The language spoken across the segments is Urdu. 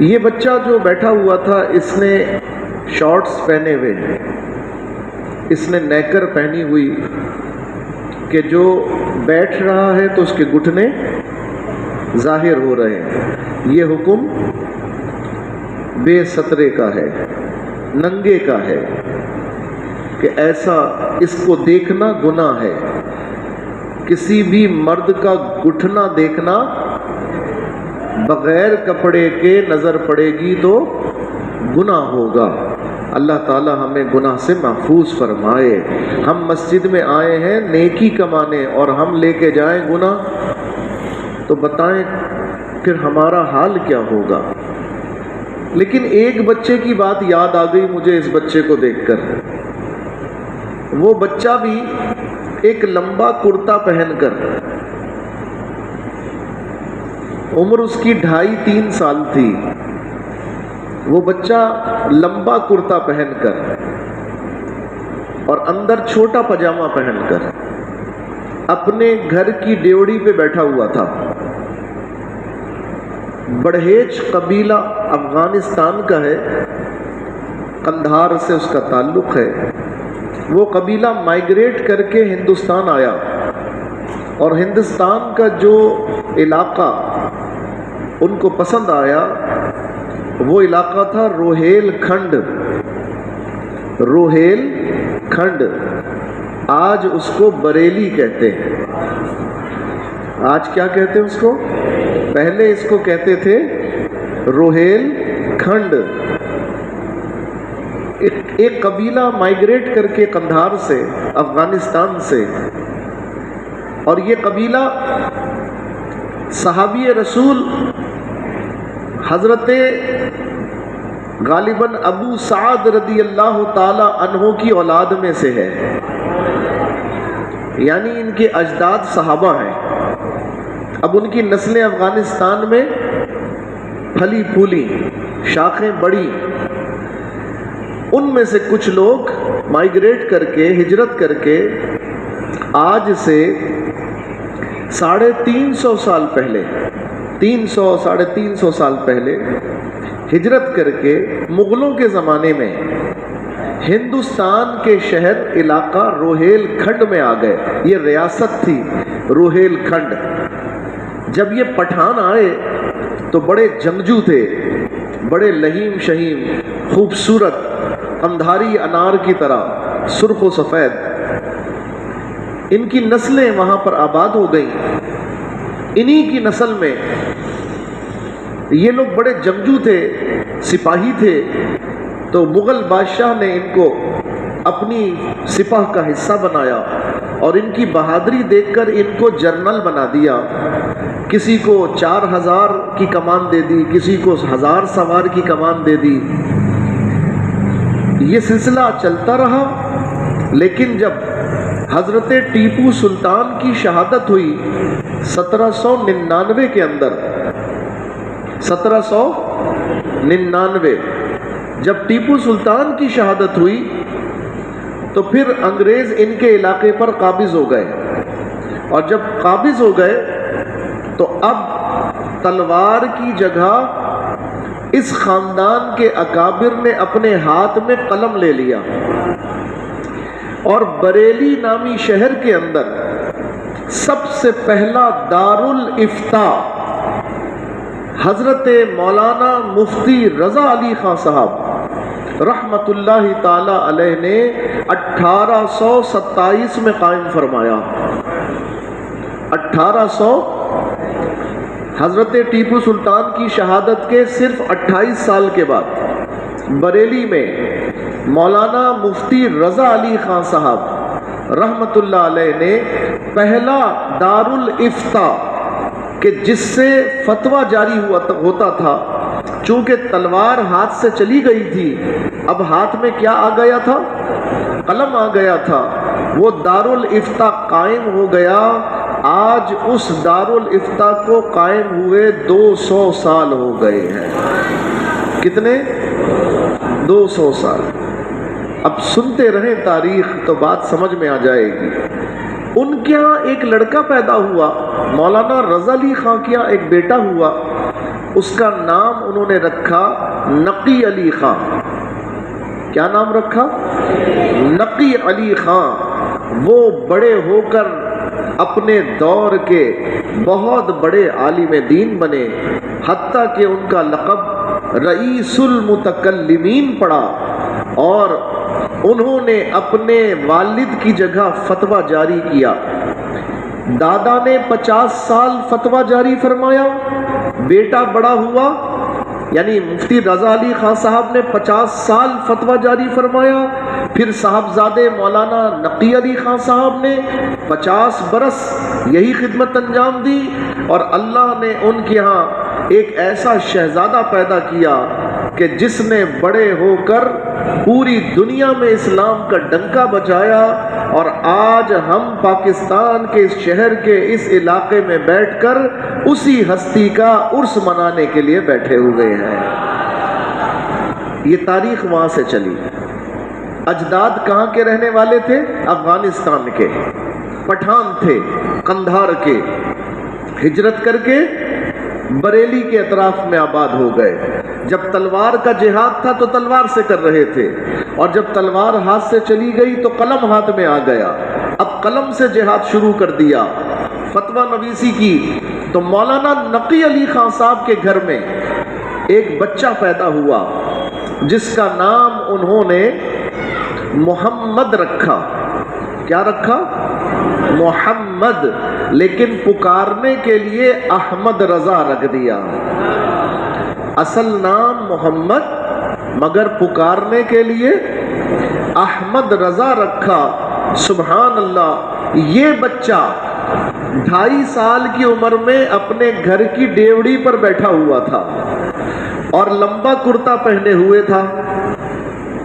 یہ بچہ جو بیٹھا ہوا تھا اس نے شارٹس پہنے ہوئے، اس نے نیکر پہنی ہوئی کہ جو بیٹھ رہا ہے تو اس کے گھٹنے ظاہر ہو رہے ہیں۔ یہ حکم بے سترے کا ہے، ننگے کا ہے کہ ایسا اس کو دیکھنا گناہ ہے۔ کسی بھی مرد کا گھٹنا دیکھنا بغیر کپڑے کے نظر پڑے گی تو گناہ ہوگا۔ اللہ تعالی ہمیں گناہ سے محفوظ فرمائے۔ ہم مسجد میں آئے ہیں نیکی کمانے اور ہم لے کے جائیں گناہ، تو بتائیں پھر ہمارا حال کیا ہوگا۔ لیکن ایک بچے کی بات یاد آ گئی مجھے اس بچے کو دیکھ کر۔ وہ بچہ بھی ایک لمبا کرتا پہن کر، عمر اس کی 2.5-3 سال تھی، وہ بچہ لمبا کرتا پہن کر اور اندر چھوٹا پاجامہ پہن کر اپنے گھر کی ڈیوڑی پہ بیٹھا ہوا تھا۔ بڑھیج قبیلہ افغانستان کا ہے، قندھار سے اس کا تعلق ہے۔ وہ قبیلہ مائیگریٹ کر کے ہندوستان آیا، اور ہندوستان کا جو علاقہ ان کو پسند آیا وہ علاقہ تھا روہیل کھنڈ۔ روہیل کھنڈ آج اس کو بریلی کہتے ہیں۔ آج کیا کہتے ہیں اس کو؟ پہلے اس کو کہتے تھے روہیل کھنڈ۔ ایک قبیلہ مائیگریٹ کر کے قندھار سے، افغانستان سے، اور یہ قبیلہ صحابی رسول حضرت غالباً ابو سعد رضی اللہ تعالی عنہ کی اولاد میں سے ہے، یعنی ان کے اجداد صحابہ ہیں۔ اب ان کی نسلیں افغانستان میں پھلی پھولی، شاخیں بڑی۔ ان میں سے کچھ لوگ مائیگریٹ کر کے، ہجرت کر کے، آج سے 350 سال پہلے، 350 سال پہلے ہجرت کر کے مغلوں کے زمانے میں ہندوستان کے شہر علاقہ روہیل کھنڈ میں آ گئے۔ یہ ریاست تھی روہیل کھنڈ۔ جب یہ پٹھان آئے تو بڑے جنگجو تھے، بڑے لہیم شہیم، خوبصورت، قندھاری انار کی طرح سرخ و سفید۔ ان کی نسلیں وہاں پر آباد ہو گئیں۔ انہی کی نسل میں یہ لوگ بڑے جنگجو تھے، سپاہی تھے، تو مغل بادشاہ نے ان کو اپنی سپاہ کا حصہ بنایا اور ان کی بہادری دیکھ کر ان کو جنرل بنا دیا۔ کسی کو 4000 کی کمان دے دی، کسی کو 1000 سوار کی کمان دے دی۔ یہ سلسلہ چلتا رہا، لیکن جب حضرت ٹیپو سلطان کی شہادت ہوئی 1799 کے اندر، 1799 جب ٹیپو سلطان کی شہادت ہوئی تو پھر انگریز ان کے علاقے پر قابض ہو گئے، اور جب قابض ہو گئے تو اب تلوار کی جگہ اس خاندان کے اکابر نے اپنے ہاتھ میں قلم لے لیا، اور بریلی نامی شہر کے اندر سب سے پہلا دارالافتاء حضرت مولانا مفتی رضا علی خان صاحب رحمت اللہ تعالی علیہ نے 1827 میں قائم فرمایا۔ 1800 حضرت ٹیپو سلطان کی شہادت کے صرف 28 سال کے بعد بریلی میں مولانا مفتی رضا علی خان صاحب رحمت اللہ علیہ نے پہلا دارالافتاء کہ جس سے فتویٰ جاری ہوتا تھا، چونکہ تلوار ہاتھ سے چلی گئی تھی، اب ہاتھ میں کیا آ گیا تھا؟ قلم آ گیا تھا۔ وہ دارالافتاء قائم ہو گیا۔ آج اس دارالافتاء کو قائم ہوئے 200 سال ہو گئے ہیں۔ کتنے؟ 200 سال۔ اب سنتے رہیں تاریخ تو بات سمجھ میں آ جائے گی۔ ان کے ہاں ایک لڑکا پیدا ہوا، مولانا رضا علی خان کے ہاں ایک بیٹا ہوا، اس کا نام انہوں نے رکھا نقی علی خان۔ کیا نام رکھا؟ نقی علی خان۔ وہ بڑے ہو کر اپنے دور کے بہت بڑے عالم دین بنے، حتیٰ کہ ان کا لقب رئیس المتکلمین پڑا، اور انہوں نے اپنے والد کی جگہ فتویٰ جاری کیا۔ دادا نے 50 سال فتویٰ جاری فرمایا، بیٹا بڑا ہوا یعنی مفتی رضا علی خان صاحب نے 50 سال فتویٰ جاری فرمایا، پھر صاحبزادے مولانا نقی علی خان صاحب نے 50 برس یہی خدمت انجام دی، اور اللہ نے ان کے ہاں ایک ایسا شہزادہ پیدا کیا کہ جس نے بڑے ہو کر پوری دنیا میں اسلام کا ڈنکا بجایا، اور آج ہم پاکستان کے اس شہر کے اس علاقے میں بیٹھ کر اسی ہستی کا عرس منانے کے لیے بیٹھے ہوئے ہیں۔ یہ تاریخ وہاں سے چلی۔ اجداد کہاں کے رہنے والے تھے؟ افغانستان کے، پٹھان تھے، قندھار کے، ہجرت کر کے بریلی کے اطراف میں آباد ہو گئے۔ جب تلوار کا جہاد تھا تو تلوار سے کر رہے تھے، اور جب تلوار ہاتھ سے چلی گئی تو قلم ہاتھ میں آ گیا، اب قلم سے جہاد شروع کر دیا، فتویٰ نویسی کی۔ تو مولانا نقی علی خان صاحب کے گھر میں ایک بچہ پیدا ہوا جس کا نام انہوں نے محمد رکھا۔ کیا رکھا؟ محمد، لیکن پکارنے کے لیے احمد رضا رکھ دیا۔ اصل نام محمد، مگر پکارنے کے لیے احمد رضا رکھا۔ سبحان اللہ! یہ بچہ 2.5 سال کی عمر میں اپنے گھر کی ڈیوڑی پر بیٹھا ہوا تھا اور لمبا کرتا پہنے ہوئے تھا،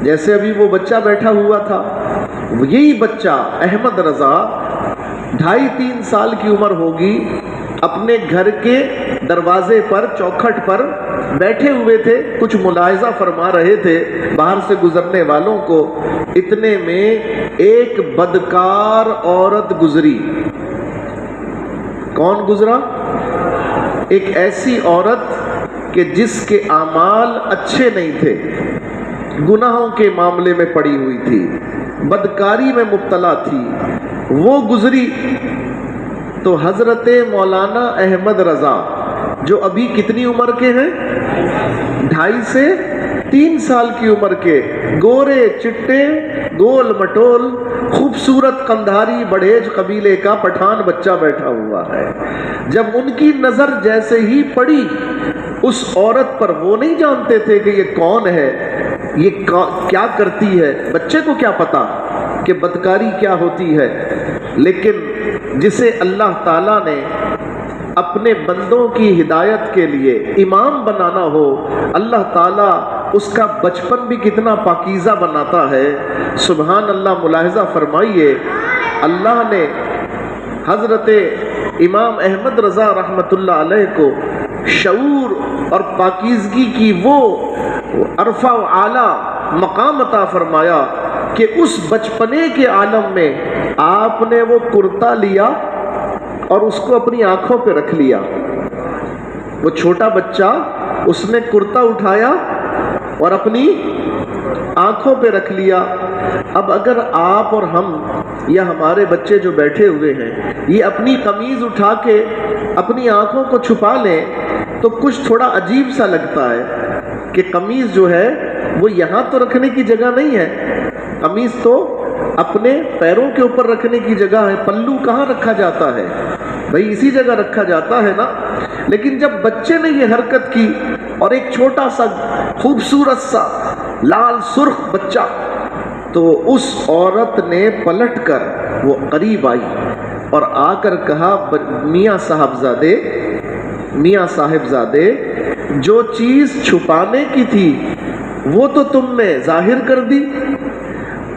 جیسے ابھی وہ بچہ بیٹھا ہوا تھا۔ یہی بچہ احمد رضا 2.5-3 سال کی عمر ہوگی، اپنے گھر کے دروازے پر چوکھٹ پر بیٹھے ہوئے تھے، کچھ ملاحظہ فرما رہے تھے باہر سے گزرنے والوں کو۔ اتنے میں ایک بدکار عورت گزری۔ کون گزرا؟ ایک ایسی عورت کہ جس کے اعمال اچھے نہیں تھے، گناہوں کے معاملے میں پڑی ہوئی تھی، بدکاری میں مبتلا تھی۔ وہ گزری تو حضرت مولانا احمد رضا، جو ابھی کتنی عمر کے ہیں؟ 2.5 سے 3 سال کی عمر کے، گورے چٹے، گول مٹول، خوبصورت قندھاری بڑھیج قبیلے کا پٹھان بچہ بیٹھا ہوا ہے۔ جب ان کی نظر جیسے ہی پڑی اس عورت پر، وہ نہیں جانتے تھے کہ یہ کون ہے، یہ کیا کرتی ہے، بچے کو کیا پتا کہ بدکاری کیا ہوتی ہے، لیکن جسے اللہ تعالیٰ نے اپنے بندوں کی ہدایت کے لیے امام بنانا ہو، اللہ تعالیٰ اس کا بچپن بھی کتنا پاکیزہ بناتا ہے۔ سبحان اللہ! ملاحظہ فرمائیے، اللہ نے حضرت امام احمد رضا رحمۃ اللہ علیہ کو شعور اور پاکیزگی کی وہ عرفہ و اعلیٰ مقام عطا فرمایا کہ اس بچپنے کے عالم میں آپ نے وہ کرتا لیا اور اس کو اپنی آنکھوں پہ رکھ لیا۔ وہ چھوٹا بچہ، اس نے کرتا اٹھایا اور اپنی آنکھوں پہ رکھ لیا۔ اب اگر آپ اور ہم یا ہمارے بچے جو بیٹھے ہوئے ہیں یہ اپنی قمیض اٹھا کے اپنی آنکھوں کو چھپا لیں تو کچھ تھوڑا عجیب سا لگتا ہے کہ قمیض جو ہے وہ یہاں تو رکھنے کی جگہ نہیں ہے، قمیض تو اپنے پیروں کے اوپر رکھنے کی جگہ ہے، پلو کہاں رکھا جاتا ہے بھائی؟ اسی جگہ رکھا جاتا ہے نا۔ لیکن جب بچے نے یہ حرکت کی اور ایک چھوٹا سا خوبصورت سا لال سرخ بچہ، تو اس عورت نے پلٹ کر وہ قریب آئی اور آ کر کہا، میاں صاحبزادے، جو چیز چھپانے کی تھی وہ تو تم نے ظاہر کر دی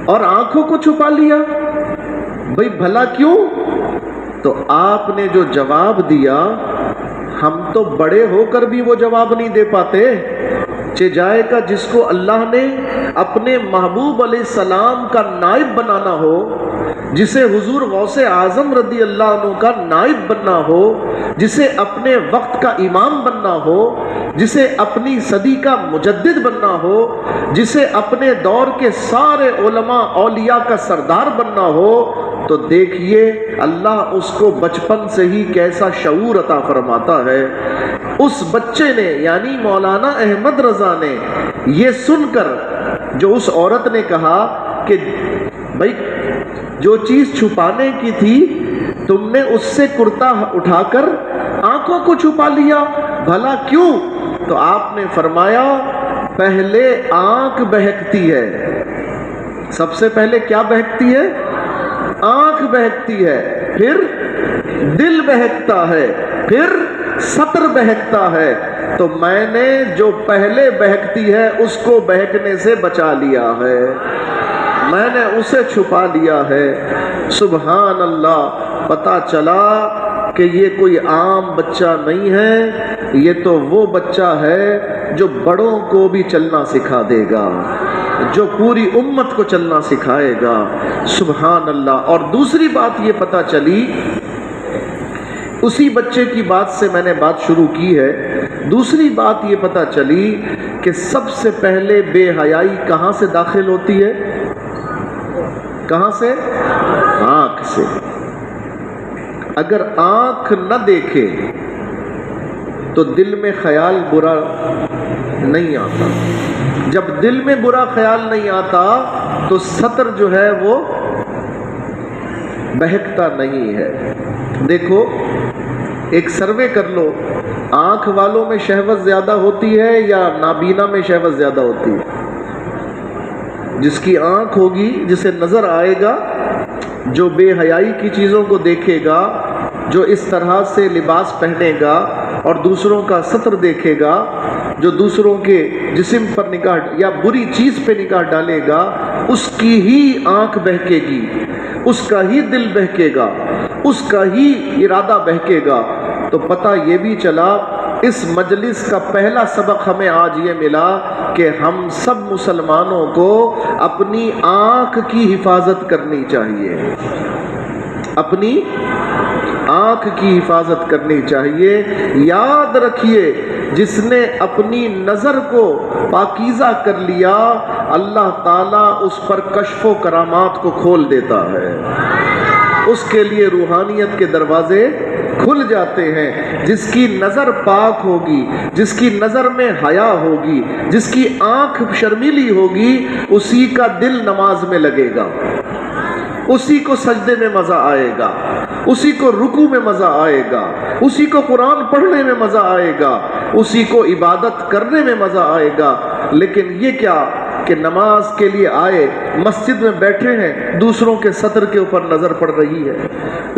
اور آنکھوں کو چھپا لیا، بھئی بھلا کیوں؟ تو آپ نے جو جواب دیا، ہم تو بڑے ہو کر بھی وہ جواب نہیں دے پاتے۔ جائے گا جس کو اللہ نے اپنے محبوب علیہ السلام کا نائب بنانا ہو، جسے حضور غوث اعظم رضی اللہ عنہ کا نائب بننا ہو، جسے اپنے وقت کا امام بننا ہو، جسے اپنی صدی کا مجدد بننا ہو، جسے اپنے دور کے سارے علماء اولیاء کا سردار بننا ہو، تو دیکھیے اللہ اس کو بچپن سے ہی کیسا شعور عطا فرماتا ہے۔ اس بچے نے یعنی مولانا احمد رضا نے یہ سن کر، جو اس عورت نے کہا کہ بھائی جو چیز چھپانے کی تھی تم نے اس سے کرتا اٹھا کر آنکھوں کو چھپا لیا، بھلا کیوں؟ تو آپ نے فرمایا پہلے آنکھ بہکتی ہے، سب سے پہلے کیا بہکتی ہے؟ آنکھ بہکتی ہے، پھر دل بہکتا ہے، پھر سطر بہکتا ہے۔ تو میں نے جو پہلے بہکتی ہے اس کو بہکنے سے بچا لیا ہے، میں نے اسے چھپا لیا ہے۔ سبحان اللہ، پتا چلا کہ یہ کوئی عام بچہ نہیں ہے، یہ تو وہ بچہ ہے جو بڑوں کو بھی چلنا سکھا دے گا، جو پوری امت کو چلنا سکھائے گا۔ سبحان اللہ۔ اور دوسری بات یہ پتا چلی، اسی بچے کی بات سے میں نے بات شروع کی ہے، دوسری بات یہ پتا چلی کہ سب سے پہلے بے حیائی کہاں سے داخل ہوتی ہے؟ کہاں سے؟ آنکھ سے۔ اگر آنکھ نہ دیکھے تو دل میں خیال برا نہیں آتا، جب دل میں برا خیال نہیں آتا تو سطر جو ہے وہ بہکتا نہیں ہے۔ دیکھو ایک سروے کر لو، آنکھ والوں میں شہوت زیادہ ہوتی ہے یا نابینا میں شہوت زیادہ ہوتی ہے؟ جس کی آنکھ ہوگی، جسے نظر آئے گا، جو بے حیائی کی چیزوں کو دیکھے گا، جو اس طرح سے لباس پہنے گا اور دوسروں کا سطر دیکھے گا، جو دوسروں کے جسم پر نگاہ یا بری چیز پہ نگاہ ڈالے گا، اس کی ہی آنکھ بہکے گی، اس کا ہی دل بہکے گا، اس کا ہی ارادہ بہکے گا۔ تو پتہ یہ بھی چلا، اس مجلس کا پہلا سبق ہمیں آج یہ ملا کہ ہم سب مسلمانوں کو اپنی آنکھ کی حفاظت کرنی چاہیے، اپنی آنکھ کی حفاظت کرنی چاہیے۔ یاد رکھیے جس نے اپنی نظر کو پاکیزہ کر لیا، اللہ تعالیٰ اس پر کشف و کرامات کو کھول دیتا ہے، اس کے لیے روحانیت کے دروازے کھل جاتے ہیں۔ جس کی نظر پاک ہوگی، جس کی نظر میں حیا ہوگی، جس کی آنکھ شرمیلی ہوگی، اسی کا دل نماز میں لگے گا، اسی کو سجدے میں مزہ آئے گا، اسی کو رکوع میں مزہ آئے گا، اسی کو قرآن پڑھنے میں مزہ آئے گا، اسی کو عبادت کرنے میں مزہ آئے گا۔ لیکن یہ کیا کہ نماز کے لیے آئے، مسجد میں بیٹھے ہیں، دوسروں کے سطر کے اوپر نظر پڑ رہی ہے،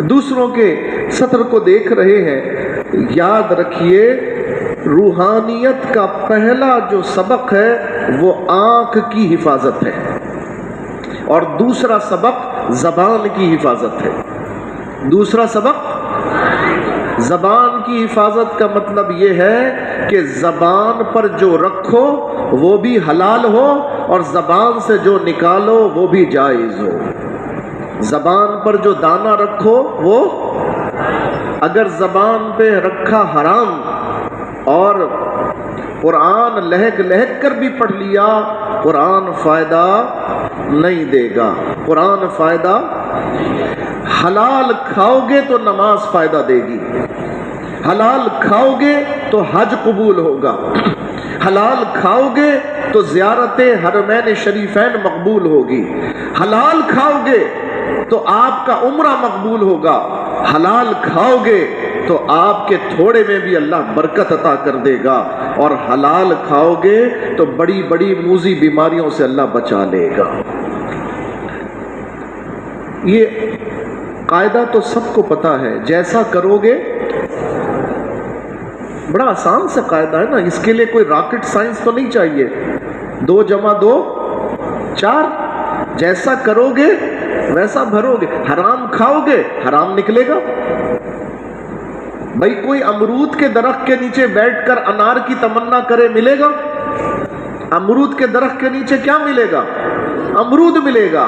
دوسروں کے سطر کو دیکھ رہے ہیں۔ یاد رکھیے روحانیت کا پہلا جو سبق ہے وہ آنکھ کی حفاظت ہے، اور دوسرا سبق زبان کی حفاظت ہے۔ دوسرا سبق زبان کی حفاظت کا مطلب یہ ہے کہ زبان پر جو رکھو وہ بھی حلال ہو، اور زبان سے جو نکالو وہ بھی جائز ہو۔ زبان پر جو دانہ رکھو وہ، اگر زبان پہ رکھا حرام اور قرآن لہک لہک کر بھی پڑھ لیا، قرآن فائدہ نہیں دے گا، قرآن فائدہ۔ حلال کھاؤ گے تو نماز فائدہ دے گی، حلال کھاؤ گے تو حج قبول ہوگا، حلال کھاؤ گے تو زیارت حرمین شریفین مقبول ہوگی، حلال کھاؤ گے تو آپ کا عمرہ مقبول ہوگا، حلال کھاؤ گے تو آپ کے تھوڑے میں بھی اللہ برکت عطا کر دے گا، اور حلال کھاؤ گے تو بڑی بڑی موذی بیماریوں سے اللہ بچا لے گا۔ یہ قاعدہ تو سب کو پتہ ہے، جیسا کرو گے، بڑا آسان سا قاعدہ ہے نا، اس کے لیے کوئی راکٹ سائنس تو نہیں چاہیے۔ 2 + 2 = 4، جیسا کرو گے ویسا بھرو گے۔ حرام کھاؤ گے حرام نکلے گا۔ بھائی کوئی امرود کے درخت کے نیچے بیٹھ کر انار کی تمنا کرے، ملے گا؟ امرود کے درخت کے نیچے کیا ملے گا؟ امرود ملے گا۔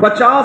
50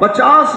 50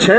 6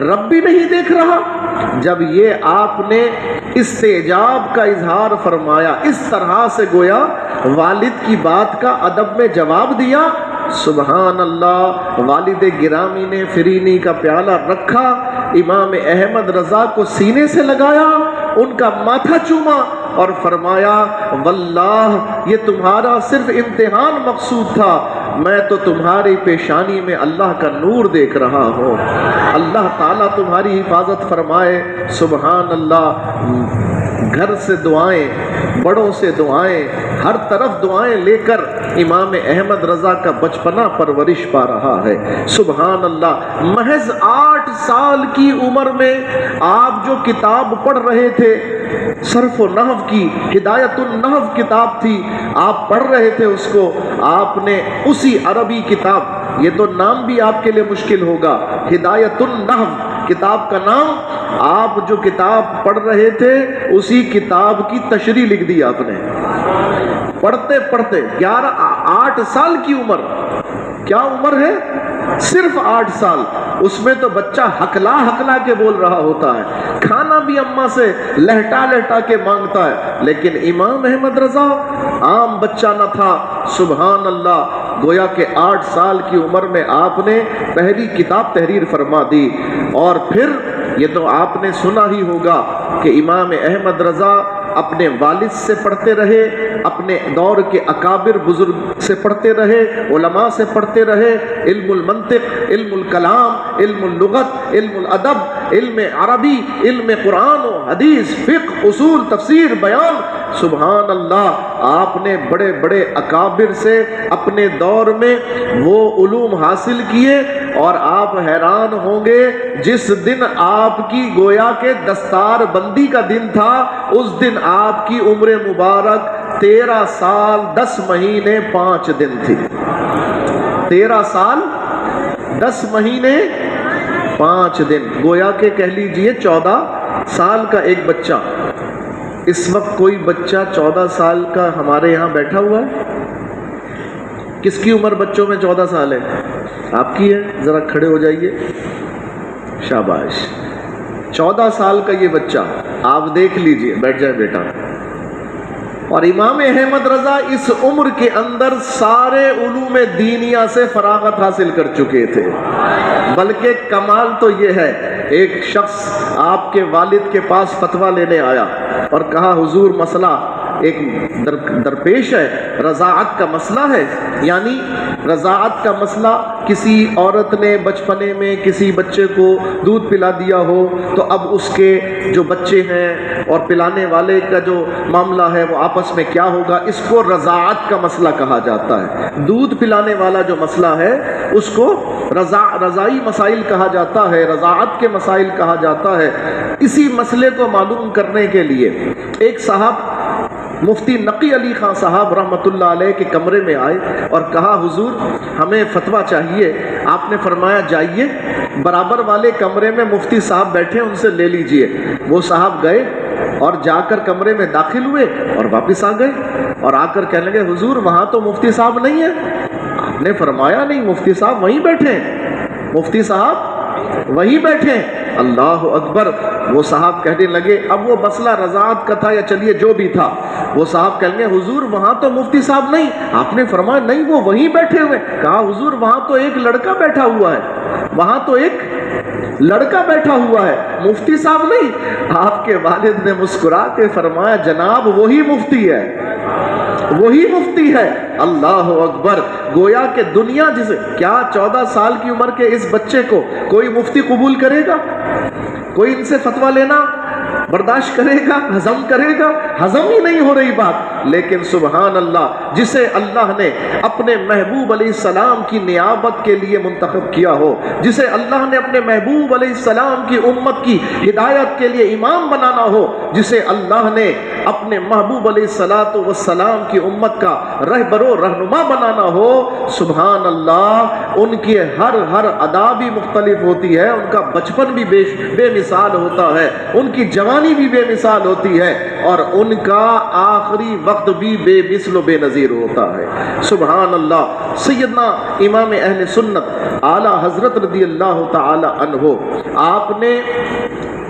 رب بھی نہیں دیکھ رہا؟ جب یہ آپ نے استعجاب کا اظہار فرمایا، اس طرح سے گویا والد کی بات کا ادب میں جواب دیا، سبحان اللہ، والد گرامی نے فرینی کا پیالہ رکھا، امام احمد رضا کو سینے سے لگایا، ان کا ماتھا چوما اور فرمایا واللہ یہ تمہارا صرف امتحان مقصود تھا، میں تو تمہاری پیشانی میں اللہ کا نور دیکھ رہا ہوں، اللہ تعالیٰ تمہاری حفاظت فرمائے۔ سبحان اللہ، گھر سے دعائیں، بڑوں سے دعائیں، ہر طرف دعائیں لے کر امام احمد رضا کا بچپنا پرورش پا رہا ہے۔ سبحان اللہ، محض 8 سال کی عمر میں آپ جو کتاب پڑھ رہے تھے، صرف و نحو کی ہدایت النحو کتاب تھی، آپ پڑھ رہے تھے اس کو، آپ نے اسی عربی کتاب، یہ تو نام بھی آپ کے لیے مشکل ہوگا، ہدایت النحو کتاب کا نام، آپ جو کتاب پڑھ رہے تھے اسی کتاب کی تشریح لکھ دی آپ نے، پڑھتے پڑھتے 8 سال کی عمر، کیا عمر ہے؟ صرف 8 سال، اس میں تو بچہ ہکلا ہکلا کے بول رہا ہوتا ہے، کھانا بھی اماں سے لہٹا لہٹا کے مانگتا ہے، لیکن امام احمد رضا عام بچہ نہ تھا۔ سبحان اللہ، گویا کہ 8 سال کی عمر میں آپ نے پہلی کتاب تحریر فرما دی، اور پھر یہ تو آپ نے سنا ہی ہوگا کہ امام احمد رضا اپنے والد سے پڑھتے رہے، اپنے دور کے اکابر بزرگ سے پڑھتے رہے، علماء سے پڑھتے رہے، علم المنطق، علم الکلام، علم اللغت، علم الادب، علم عربی، علم قرآن و حدیث، فقہ، اصول، تفسیر، بیان۔ سبحان اللہ، آپ نے بڑے بڑے اکابر سے اپنے دور میں وہ علوم حاصل کیے، اور آپ حیران ہوں گے جس دن آپ کی گویا کے دستار بندی کا دن تھا، اس دن آپ کی عمر مبارک 13 سال 10 مہینے 5 دن تھی۔ 13 سال 10 مہینے 5 دن، گویا کہ کہہ لیجئے 14 سال کا ایک بچہ۔ اس وقت کوئی بچہ 14 سال کا ہمارے یہاں بیٹھا ہوا ہے؟ کس کی عمر بچوں میں 14 سال ہے؟ آپ کی ہے؟ ذرا کھڑے ہو جائیے، شاباش۔ 14 سال کا یہ بچہ، آپ دیکھ لیجئے، بیٹھ جائے بیٹا۔ اور امام احمد رضا اس عمر کے اندر سارے علوم دینیہ سے فراغت حاصل کر چکے تھے، بلکہ کمال تو یہ ہے، ایک شخص آپ کے والد کے پاس فتویٰ لینے آیا اور کہا حضور مسئلہ ایک درپیش ہے، رضاعت کا مسئلہ ہے، یعنی رضاعت کا مسئلہ، کسی عورت نے بچپنے میں کسی بچے کو دودھ پلا دیا ہو تو اب اس کے جو بچے ہیں اور پلانے والے کا جو معاملہ ہے وہ آپس میں کیا ہوگا، اس کو رضاعت کا مسئلہ کہا جاتا ہے۔ دودھ پلانے والا جو مسئلہ ہے اس کو رضائی مسائل کہا جاتا ہے، رضاعت کے مسائل کہا جاتا ہے۔ اسی مسئلے کو معلوم کرنے کے لیے ایک صاحب مفتی نقی علی خان صاحب رحمۃ اللہ علیہ کے کمرے میں آئے اور کہا حضور ہمیں فتویٰ چاہیے۔ آپ نے فرمایا جائیے، برابر والے کمرے میں مفتی صاحب بیٹھے، ان سے لے لیجئے۔ وہ صاحب گئے اور جا کر کمرے میں داخل ہوئے اور واپس آ گئے، اور آ کر کہنے لگے حضور وہاں تو مفتی صاحب نہیں ہے۔ آپ نے فرمایا نہیں، مفتی صاحب وہیں بیٹھے ہیں، مفتی صاحب وہیں بیٹھے ہیں۔ اللہ اکبر۔ وہ صاحب کہنے لگے، اب وہ مسئلہ رضاعت کا تھا یا چلیے جو بھی تھا، وہ صاحب کہنے لگے حضور وہاں تو مفتی صاحب نہیں۔ آپ نے فرمایا نہیں، وہ وہیں بیٹھے ہوئے۔ کہا حضور وہاں تو ایک لڑکا بیٹھا ہوا ہے، وہاں تو ایک لڑکا بیٹھا ہوا ہے، مفتی صاحب نہیں۔ آپ کے والد نے مسکرا کے فرمایا جناب وہی مفتی ہے، وہی مفتی ہے۔ اللہ اکبر۔ گویا کہ دنیا جسے، کیا 14 سال کی عمر کے اس بچے کو کوئی مفتی قبول کرے گا؟ کوئی ان سے فتویٰ لینا برداشت کرے گا؟ ہضم کرے گا؟ ہضم ہی نہیں ہو رہی بات۔ لیکن سبحان اللہ، جسے اللہ نے اپنے محبوب علیہ السلام کی نیابت کے لیے منتخب کیا ہو، جسے اللہ نے اپنے محبوب علیہ السلام کی امت کی ہدایت کے لیے امام بنانا ہو، جسے اللہ نے اپنے محبوب علیہ السلام کی امت کا رہبر و رہنما بنانا ہو، سبحان اللہ، ان کی ہر ادا بھی مختلف ہوتی ہے، ان کا بچپن بھی بے مثال ہوتا ہے، ان کی جوانی بھی بے مثال ہوتی ہے، اور ان کا آخری وقت بھی بے مثل و بے نظیر ہوتا ہے۔ سبحان اللہ۔ سیدنا امام اہل سنت اعلیٰ حضرت رضی اللہ تعالی عنہ، آپ نے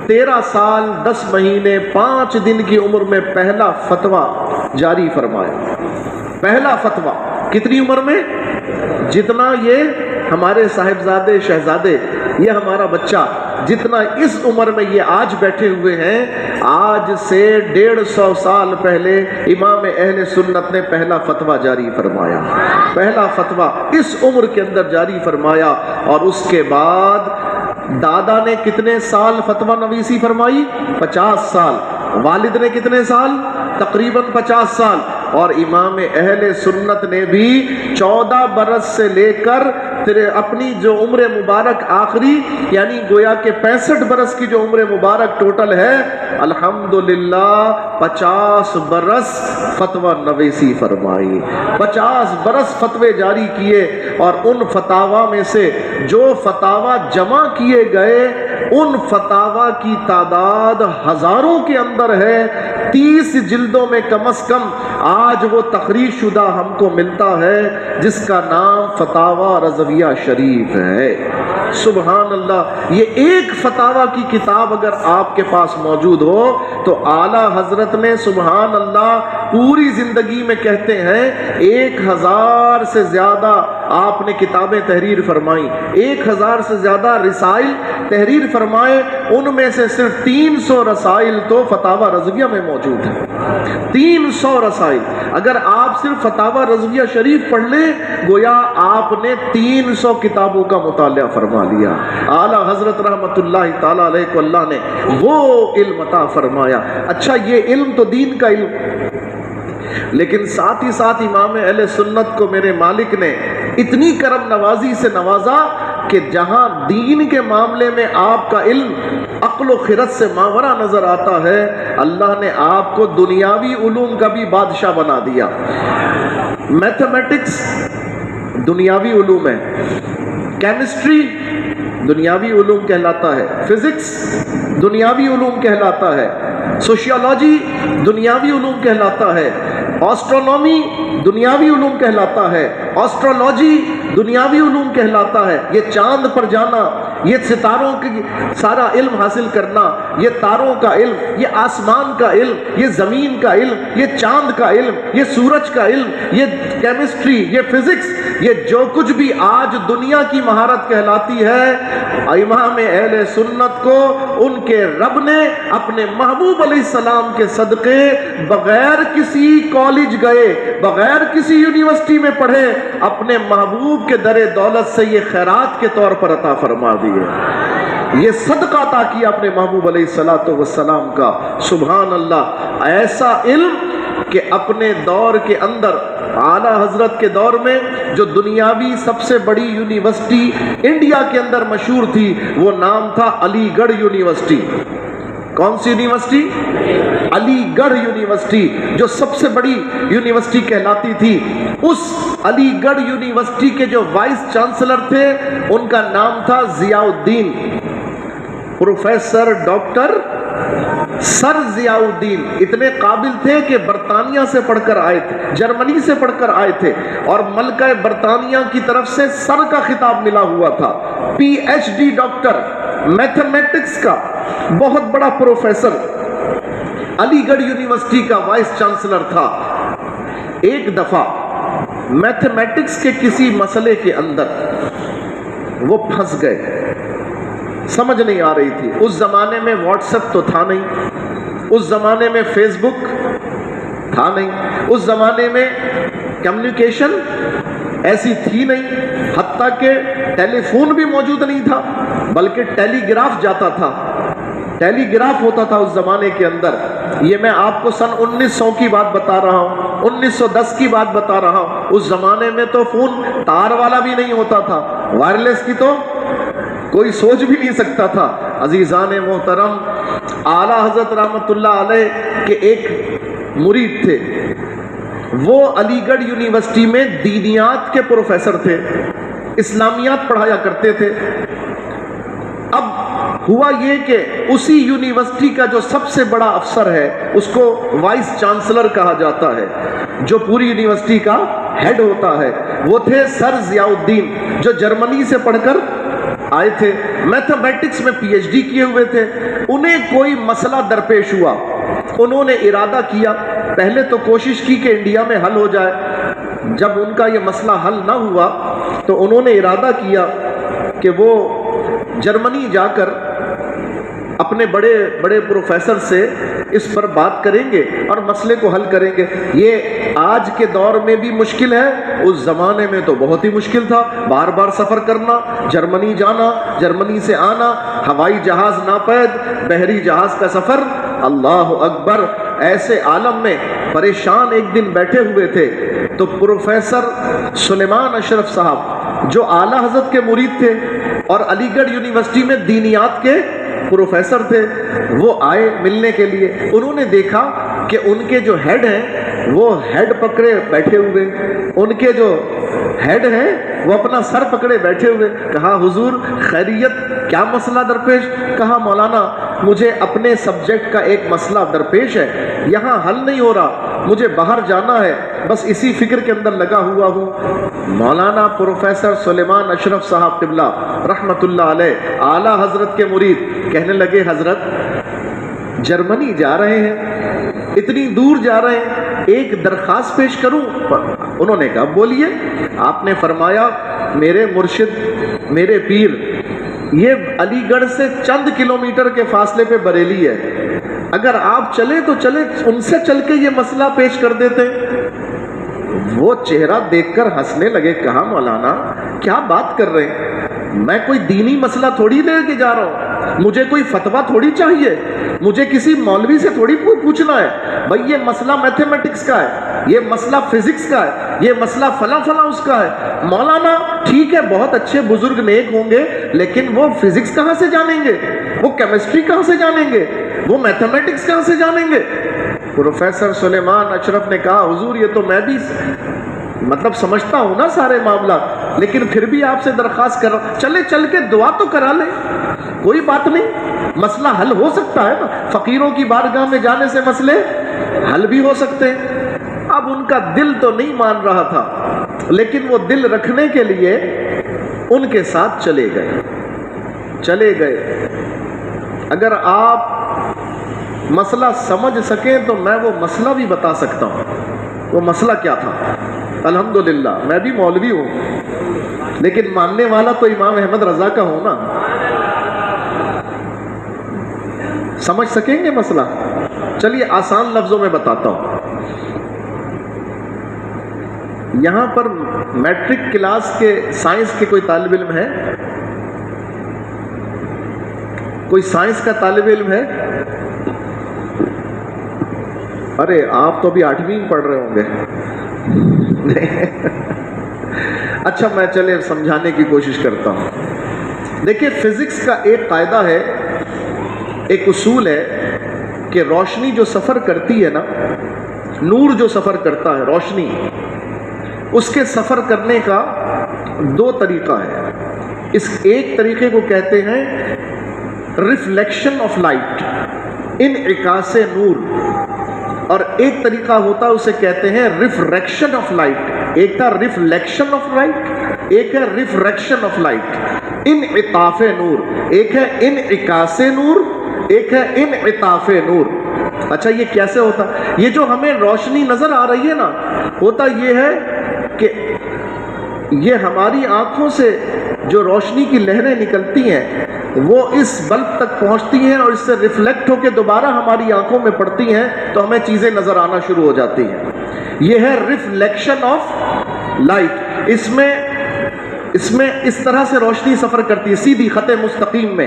13 سال 10 مہینے 5 دن کی عمر میں پہلا فتویٰ جاری فرمایا۔ پہلا فتویٰ کتنی عمر میں؟ جتنا یہ ہمارے صاحبزادے شہزادے، یہ ہمارا بچہ جتنا اس عمر میں یہ آج بیٹھے ہوئے ہیں، آج سے 150 سال پہلے امام اہل سنت نے پہلا فتویٰ جاری فرمایا۔ پہلا فتویٰ اس عمر کے اندر جاری فرمایا، اور اس کے بعد دادا نے کتنے سال فتویٰ نویسی فرمائی؟ 50 سال۔ والد نے کتنے سال؟ تقریباً 50 سال۔ اور امام اہل سنت نے بھی 14 برس سے لے کر اپنی جو عمر مبارک آخری، یعنی گویا کہ 65 برس کی جو عمر مبارک ٹوٹل ہے، الحمدللہ 50 برس فتویٰ نویسی فرمائی، 50 برس فتوے جاری کیے۔ اور ان فتاوا میں سے جو فتاوا جمع کیے گئے، ان فتاوا کی تعداد ہزاروں کے اندر ہے۔ 30 جلدوں میں کم از کم آج وہ تخریج شدہ ہم کو ملتا ہے، جس کا نام فتاوا رضویہ شریف ہے۔ سبحان اللہ۔ یہ ایک فتاوا کی کتاب اگر آپ کے پاس موجود ہو تو اعلیٰ حضرت نے سبحان اللہ پوری زندگی میں کہتے ہیں 1000 سے زیادہ آپ نے کتابیں تحریر فرمائیں، 1000 سے زیادہ رسائل تحریر فرمائے، ان میں سے صرف 300 رسائل تو فتاوا رضویہ میں موجود ہیں۔ 300 رسائل۔ اگر آپ صرف فتاوا رضویہ شریف پڑھ لیں، گویا آپ نے 300 کتابوں کا مطالعہ فرما لیا۔ اعلیٰ حضرت رحمت اللہ تعالی علیہ کو اللہ نے وہ علم عطا فرمایا۔ اچھا، یہ علم تو دین کا علم، لیکن ساتھ ہی ساتھ امام اہل سنت کو میرے مالک نے اتنی کرم نوازی سے نوازا کہ جہاں دین کے معاملے میں آپ کا علم عقل و خرد سے ماورا نظر آتا ہے، اللہ نے آپ کو دنیاوی علوم کا بھی بادشاہ بنا دیا۔ میتھمیٹکس دنیاوی علوم ہے، کیمسٹری دنیاوی علوم کہلاتا ہے، فزکس دنیاوی علوم کہلاتا ہے، سوشیولوجی دنیاوی علوم کہلاتا ہے، آسٹرونومی دنیاوی علوم کہلاتا ہے، آسٹرولوجی دنیاوی علوم کہلاتا ہے۔ یہ چاند پر جانا، یہ ستاروں کی سارا علم حاصل کرنا، یہ تاروں کا علم، یہ آسمان کا علم، یہ زمین کا علم، یہ چاند کا علم، یہ سورج کا علم، یہ کیمسٹری، یہ فزکس، یہ جو کچھ بھی آج دنیا کی مہارت کہلاتی ہے، امام اہل سنت کو ان کے رب نے اپنے محبوب علیہ السلام کے صدقے بغیر کسی کالج گئے، بغیر کسی یونیورسٹی میں پڑھے، اپنے محبوب کے در دولت سے یہ خیرات کے طور پر عطا فرما دیے۔ یہ صدقہ عطا کیا اپنے محبوب علیہ الصلوۃ والسلام کا۔ سبحان اللہ۔ ایسا علم کہ اپنے دور کے اندر اعلیٰ حضرت کے دور میں جو دنیاوی سب سے بڑی یونیورسٹی انڈیا کے اندر مشہور تھی، وہ نام تھا علی گڑھ یونیورسٹی۔ کون سی یونیورسٹی؟ علی گڑھ یونیورسٹی، جو سب سے بڑی یونیورسٹی کہلاتی تھی۔ اس علی گڑھ یونیورسٹی کے جو وائس چانسلر تھے، ان کا نام تھا ضیاء الدین، پروفیسر ڈاکٹر سر ضیاء الدین۔ اتنے قابل تھے کہ برطانیہ سے پڑھ کر آئے تھے، جرمنی سے پڑھ کر آئے تھے، اور ملکہ برطانیہ کی طرف سے سر کا خطاب ملا ہوا تھا۔ P H D doctor, mathematics کا بہت بڑا پروفیسر، علی گڑھ یونیورسٹی کا وائس چانسلر تھا۔ ایک دفعہ میتھمیٹکس کے کسی مسئلے کے اندر وہ پھنس گئے، سمجھ نہیں آ رہی تھی۔ اس زمانے میں واٹس ایپ تو تھا نہیں، اس زمانے میں فیس بک تھا نہیں، اس زمانے میں کمیونیکیشن ایسی تھی نہیں، حتیٰ کہ ٹیلی فون بھی موجود نہیں تھا، بلکہ ٹیلی گراف جاتا تھا، ٹیلی گراف ہوتا تھا اس زمانے کے اندر۔ یہ میں آپ کو سن 1900 کی بات بتا رہا ہوں، 1910 کی بات بتا رہا ہوں۔ اس زمانے میں تو فون تار والا بھی نہیں ہوتا تھا، وائرلیس کی تو کوئی سوچ بھی نہیں سکتا تھا۔ عزیزان محترم، اعلیٰ حضرت رحمت اللہ علیہ کے ایک مرید تھے، وہ علی گڑھ یونیورسٹی میں دینیات کے پروفیسر تھے، اسلامیات پڑھایا کرتے تھے۔ اب ہوا یہ کہ اسی یونیورسٹی کا جو سب سے بڑا افسر ہے اس کو وائس چانسلر کہا جاتا ہے، جو پوری یونیورسٹی کا ہیڈ ہوتا ہے، وہ تھے سر ضیاء الدین، جو جرمنی سے پڑھ کر آئے تھے، میتھمیٹکس میں پی ایچ ڈی کیے ہوئے تھے۔ انہیں کوئی مسئلہ درپیش ہوا، انہوں نے ارادہ کیا، پہلے تو کوشش کی کہ انڈیا میں حل ہو جائے۔ جب ان کا یہ مسئلہ حل نہ ہوا تو انہوں نے ارادہ کیا کہ وہ جرمنی جا کر اپنے بڑے بڑے پروفیسر سے اس پر بات کریں گے اور مسئلے کو حل کریں گے۔ یہ آج کے دور میں بھی مشکل ہے، اس زمانے میں تو بہت ہی مشکل تھا، بار بار سفر کرنا، جرمنی جانا، جرمنی سے آنا، ہوائی جہاز ناپید، بحری جہاز کا سفر، اللہ اکبر۔ ایسے عالم میں پریشان ایک دن بیٹھے ہوئے تھے تو پروفیسر سلیمان اشرف صاحب جو اعلیٰ حضرت کے مرید تھے اور علی گڑھ یونیورسٹی میں دینیات کے پروفیسر تھے، وہ آئے ملنے کے لیے۔ انہوں نے دیکھا کہ ان کے جو ہیڈ ہیں وہ ہیڈ پکڑے بیٹھے ہوئے، ان کے جو ہیڈ ہیں وہ اپنا سر پکڑے بیٹھے ہوئے۔ کہا حضور خیریت، کیا مسئلہ درپیش؟ کہا مولانا مجھے اپنے سبجیکٹ کا ایک مسئلہ درپیش ہے، یہاں حل نہیں ہو رہا، مجھے باہر جانا ہے، بس اسی فکر کے اندر لگا ہوا ہوں۔ مولانا پروفیسر سلیمان اشرف صاحب قبلہ رحمت اللہ علیہ، اعلیٰ حضرت کے مرید، کہنے لگے حضرت جرمنی جا رہے ہیں، اتنی دور جا رہے ہیں، ایک درخواست پیش کروں؟ انہوں نے کہا بولیے۔ آپ نے فرمایا میرے مرشد، میرے پیر، یہ علی گڑھ سے چند کلومیٹر کے فاصلے پہ بریلی ہے، اگر آپ چلے تو چلے، ان سے چل کے یہ مسئلہ پیش کر دیتے۔ وہ چہرہ دیکھ کر ہنسنے لگے۔ کہا مولانا کیا بات کر رہے ہیں، میں کوئی دینی مسئلہ تھوڑی لے کے جا رہا ہوں، مجھے کوئی فتویٰ تھوڑی چاہیے، مجھے کسی مولوی سے تھوڑی پوچھنا ہے، بھائی یہ مسئلہ میتھمیٹکس کا ہے، یہ مسئلہ فزکس کا ہے، یہ مسئلہ فلاں فلاں اس کا ہے۔ مولانا ٹھیک ہے، بہت اچھے بزرگ نیک ہوں گے، لیکن وہ فزکس کہاں سے جانیں گے، وہ کیمسٹری کہاں سے جانیں گے، وہ میتھمیٹکس کہاں سے جانیں گے؟ پروفیسر سلیمان اشرف نے کہا حضور یہ تو میں بھی سمجھتا ہوں نا سارے معاملات، لیکن پھر بھی آپ سے درخواست کر رہا ہوں، چلے چل کے دعا تو کرا لیں، کوئی بات نہیں، مسئلہ حل ہو سکتا ہے نا، فقیروں کی بارگاہ میں جانے سے مسئلے حل بھی ہو سکتے ہیں۔ اب ان کا دل تو نہیں مان رہا تھا، لیکن وہ دل رکھنے کے لیے ان کے ساتھ چلے گئے۔ اگر آپ مسئلہ سمجھ سکیں تو میں وہ مسئلہ بھی بتا سکتا ہوں۔ وہ مسئلہ کیا تھا؟ الحمدللہ میں بھی مولوی ہوں، لیکن ماننے والا تو امام احمد رضا کا ہوں نا۔ سمجھ سکیں گے مسئلہ؟ چلیے آسان لفظوں میں بتاتا ہوں۔ یہاں پر میٹرک کلاس کے سائنس کے کوئی طالب علم ہے؟ کوئی سائنس کا طالب علم ہے؟ ارے آپ تو ابھی 8ویں پڑھ رہے ہوں گے۔ اچھا میں چلے سمجھانے کی کوشش کرتا ہوں۔ دیکھیے فزکس کا ایک قاعدہ ہے، ایک اصول ہے کہ روشنی جو سفر کرتی ہے نا، نور جو سفر کرتا ہے، روشنی، اس کے سفر کرنے کا 2 طریقہ ہے۔ اس ایک طریقے کو کہتے ہیں ریفلیکشن آف لائٹ، انعکاس نور، اور ایک طریقہ ہوتا ہے اسے کہتے ہیں ریفریکشن آف لائٹ۔ ایک تھا ریفلیکشن آف لائٹ، ایک ہے ریفریکشن آف لائٹ، انعطاف نور، ایک ہے انعکاس نور، ایک ہے انعطاف نور۔ اچھا یہ کیسے ہوتا؟ یہ جو ہمیں روشنی نظر آ رہی ہے نا، ہوتا یہ ہے کہ یہ ہماری آنکھوں سے جو روشنی کی لہریں نکلتی ہیں وہ اس بلب تک پہنچتی ہیں اور اس سے ریفلیکٹ ہو کے دوبارہ ہماری آنکھوں میں پڑتی ہیں تو ہمیں چیزیں نظر آنا شروع ہو جاتی ہیں۔ یہ ہے ریفلیکشن آف لائٹ۔ اس میں اس طرح سے روشنی سفر کرتی ہے سیدھی خط مستقیم میں،